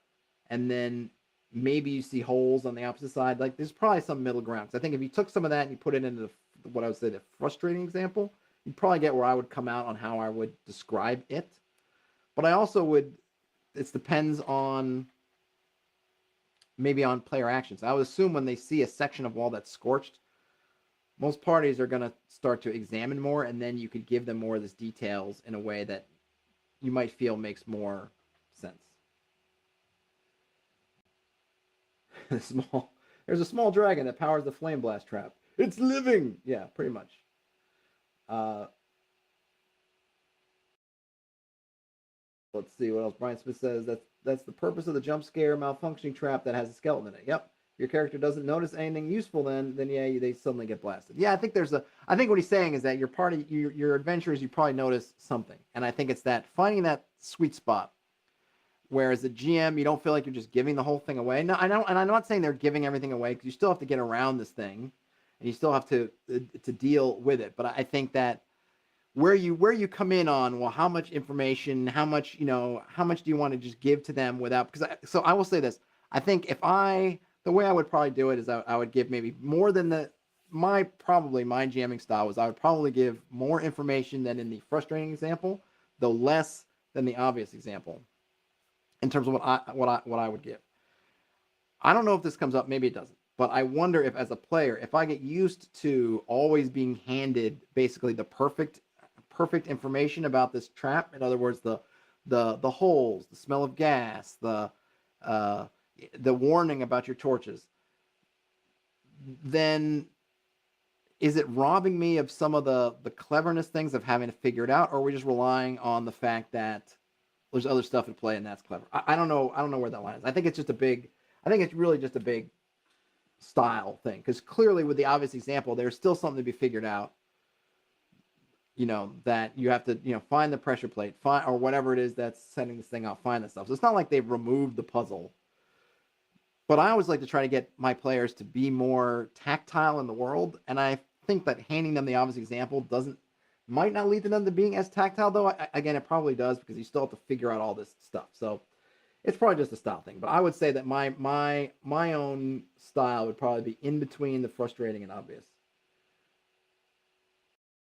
and then maybe you see holes on the opposite side. Like there's probably some middle ground. Because I think if you took some of that and you put it into what I would say the frustrating example, you'd probably get where I would come out on how I would describe it. But I also would, it depends on maybe on player actions. I would assume when they see a section of wall that's scorched, most parties are going to start to examine more, and then you could give them more of these details in a way that you might feel makes more sense. There's a small dragon that powers the flame blast trap. It's living! Yeah, pretty much. Let's see what else Brian Smith says. That's the purpose of the jump scare malfunctioning trap that has a skeleton in it. Yep. Your character doesn't notice anything useful, then yeah, they suddenly get blasted. Yeah, I think what he's saying is that your party, your adventurers, you probably notice something, and I think it's that finding that sweet spot. Whereas the GM, you don't feel like you're just giving the whole thing away. No, I don't, and I'm not saying they're giving everything away because you still have to get around this thing, and you still have to deal with it. But I think that where you come in on, well, how much information, how much do you want to just give to them without? So I will say this: I think the way I would probably do it is I would give maybe more than my jamming style was I would probably give more information than in the frustrating example, though less than the obvious example in terms of what I would give. I don't know if this comes up, maybe it doesn't, but I wonder if as a player, if I get used to always being handed basically the perfect information about this trap. In other words, the holes, the smell of gas, the warning about your torches. Then is it robbing me of some of the cleverness things of having to figure it out, or are we just relying on the fact that there's other stuff at play and that's clever? I don't know. I don't know where that line is. I think it's really just a big style thing, because clearly with the obvious example, there's still something to be figured out. That you have to, find the pressure plate, or whatever it is that's sending this thing out, find that stuff. So it's not like they've removed the puzzle. But I always like to try to get my players to be more tactile in the world, and I think that handing them the obvious example might not lead to them to being as tactile, though. Again, it probably does, because you still have to figure out all this stuff. So it's probably just a style thing. But I would say that my own style would probably be in between the frustrating and obvious.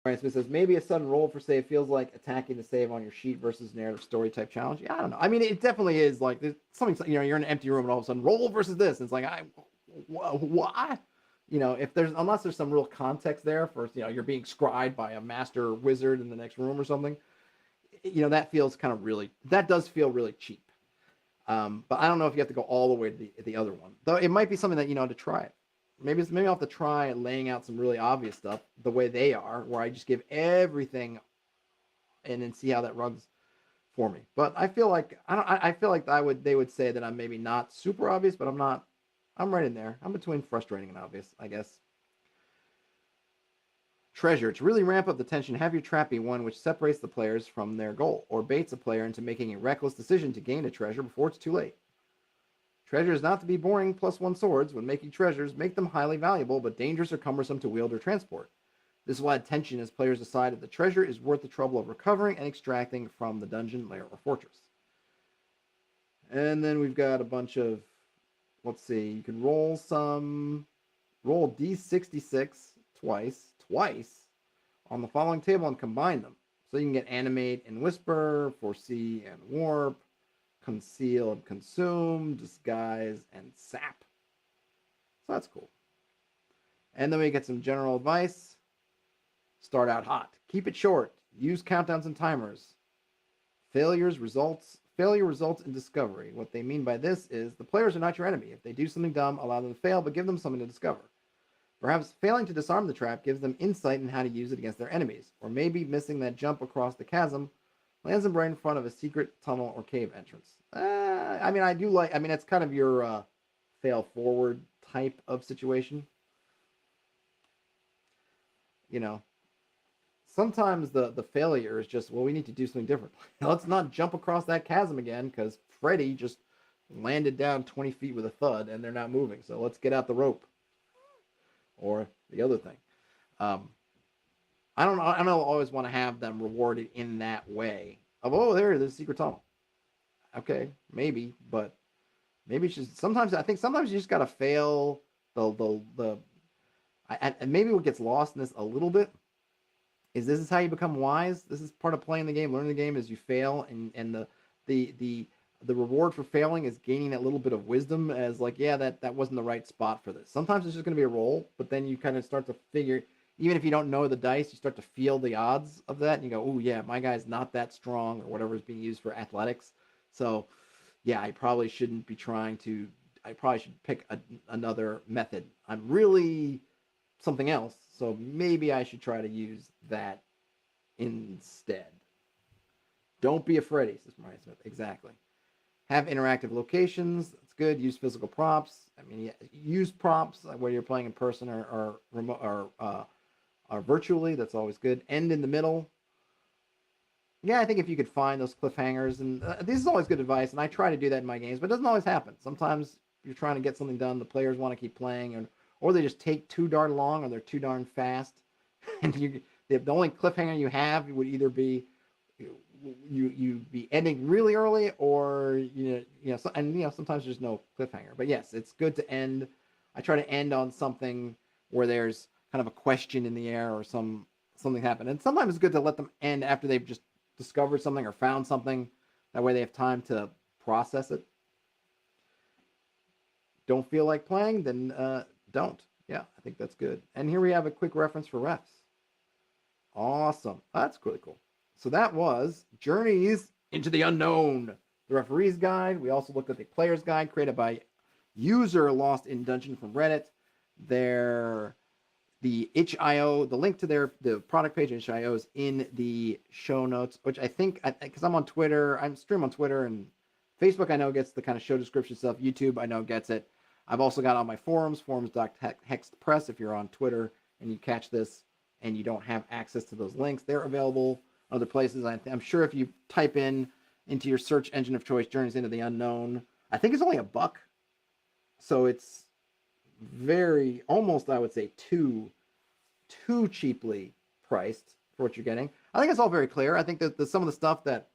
Right, so it says maybe a sudden roll for save feels like attacking the save on your sheet versus narrative story type challenge. Yeah, I don't know. I mean, it definitely is like there's something. You're in an empty room and all of a sudden roll versus this. And it's like what? If unless there's some real context there for you're being scribed by a master wizard in the next room or something. That feels that does feel really cheap. But I don't know if you have to go all the way to the other one. Though it might be something that to try it. Maybe I'll have to try laying out some really obvious stuff the way they are, where I just give everything and then see how that runs for me. But I feel like they would say that I'm maybe not super obvious, but I'm right in there. I'm between frustrating and obvious, I guess. Treasure. To really ramp up the tension, have your trap be one which separates the players from their goal, or baits a player into making a reckless decision to gain a treasure before it's too late. Treasure is not to be boring +1 swords. When making treasures, make them highly valuable, but dangerous or cumbersome to wield or transport. This will add tension as players decide if the treasure is worth the trouble of recovering and extracting from the dungeon, lair, or fortress. And then we've got a bunch of, let's see, you can roll D66 twice on the following table and combine them. So you can get animate and whisper, foresee and warp, conceal and consume, disguise and sap. So that's cool. And then we get some general advice. Start out hot. Keep it short. Use countdowns and timers. Failure results in discovery. What they mean by this is the players are not your enemy. If they do something dumb, allow them to fail, but give them something to discover. Perhaps failing to disarm the trap gives them insight in how to use it against their enemies. Or maybe missing that jump across the chasm lands them right in front of a secret tunnel or cave entrance. It's kind of your fail forward type of situation. Sometimes the failure is just, well, we need to do something different. Let's not jump across that chasm again because Freddy just landed down 20 feet with a thud and they're not moving. So let's get out the rope. Or the other thing. I don't always want to have them rewarded in that way of, there's a secret tunnel. Okay, maybe, but maybe it's just sometimes you just gotta fail and maybe what gets lost in this a little bit is this is how you become wise. This is part of playing the game, learning the game, is you fail, and the reward for failing is gaining that little bit of wisdom as like, yeah, that wasn't the right spot for this. Sometimes it's just going to be a roll, but then you kind of start to figure, even if you don't know the dice, you start to feel the odds of that, and you go, oh yeah, my guy's not that strong, or whatever is being used for athletics. So yeah, I probably shouldn't be I probably should pick another method. I'm really something else, so maybe I should try to use that instead. Don't be a Freddy, says Mariah Smith. Exactly. Have interactive locations. That's good. Use physical props. Use props whether you're playing in person or remote or virtually. That's always good. End in the middle. yeah, I think if you could find those cliffhangers, and this is always good advice, and I try to do that in my games, but it doesn't always happen. Sometimes you're trying to get something done, the players want to keep playing, or they just take too darn long, or they're too darn fast, and the only cliffhanger you have would either be you be ending really early, or sometimes there's no cliffhanger. But yes, it's good to end. I try to end on something where there's kind of a question in the air, or something happened, and sometimes it's good to let them end after they've just discovered something or found something. That way they have time to process it. Don't feel like playing, then don't. Yeah, I think that's good. And here we have a quick reference for refs. Awesome. That's really cool. So that was Journeys into the Unknown, the referee's guide. We also looked at the player's guide created by user Lost in Dungeon from Reddit. The itch.io, the link to the product page itch.io is in the show notes, which I think, because I'm on Twitter, I'm stream on Twitter, and Facebook I know gets the kind of show description stuff. YouTube I know gets it. I've also got on my forums.hexed.press. If you're on Twitter and you catch this and you don't have access to those links, they're available other places. I'm sure if you type into your search engine of choice, Journeys into the Unknown, I think it's only $1. So it's very, almost, I would say, too cheaply priced for what you're getting. I think it's all very clear. I think that some of the stuff that,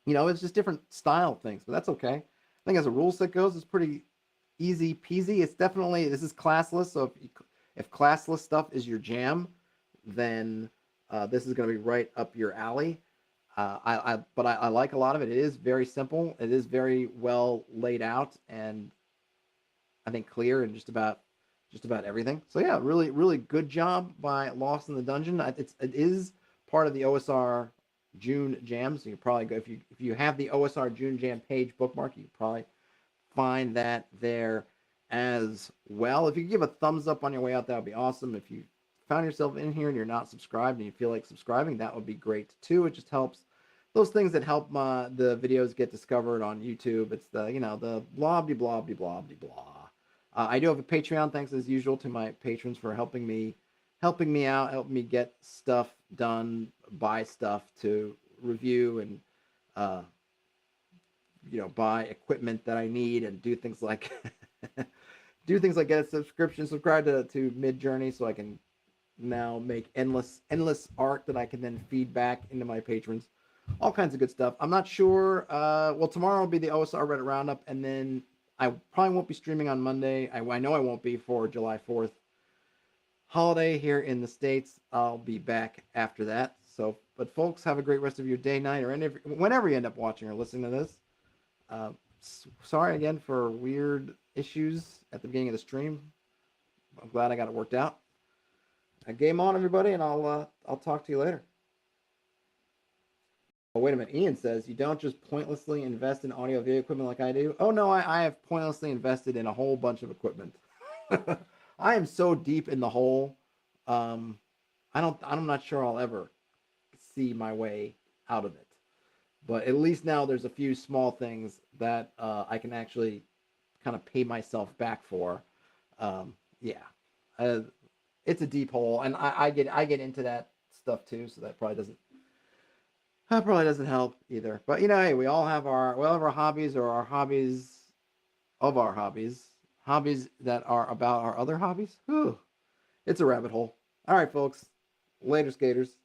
it's just different style things, but that's okay. I think as a rule set goes, it's pretty easy peasy. It's definitely, this is classless, so if classless stuff is your jam, then this is going to be right up your alley. But I like a lot of it. It is very simple. It is very well laid out, and I think clear in just about everything. So yeah, really, really good job by Lost in the Dungeon. It is part of the OSR June Jam, so you probably go, if you have the OSR June Jam page bookmark, you probably find that there as well. If you could give a thumbs up on your way out, that would be awesome. If you found yourself in here and you're not subscribed and you feel like subscribing, that would be great too. It just helps, those things that help the videos get discovered on YouTube. It's the the blah blah blah blah blah blah. I do have a Patreon. Thanks as usual to my patrons for helping me out, helping me get stuff done, buy stuff to review, and buy equipment that I need, and do things like get a subscription, subscribe to Midjourney, so I can now make endless art that I can then feed back into my patrons. All kinds of good stuff. I'm not sure. Well, tomorrow will be the OSR Reddit Roundup, and then I probably won't be streaming on Monday. I know I won't be for July 4th holiday here in the States. I'll be back after that. So, but folks, have a great rest of your day, night, or whenever you end up watching or listening to this. Sorry again for weird issues at the beginning of the stream. I'm glad I got it worked out. Game on, everybody, and I'll talk to you later. Oh, wait a minute. Ian says, you don't just pointlessly invest in audio video equipment like I do. Oh, no, I have pointlessly invested in a whole bunch of equipment. I am so deep in the hole. I'm not sure I'll ever see my way out of it. But at least now there's a few small things that I can actually kind of pay myself back for. Yeah. It's a deep hole, and I get into that stuff too, so that probably doesn't help either. But hey, we all have our hobbies, or our hobbies of our hobbies that are about our other hobbies. Whew. It's a rabbit hole. All right, folks. Later, skaters.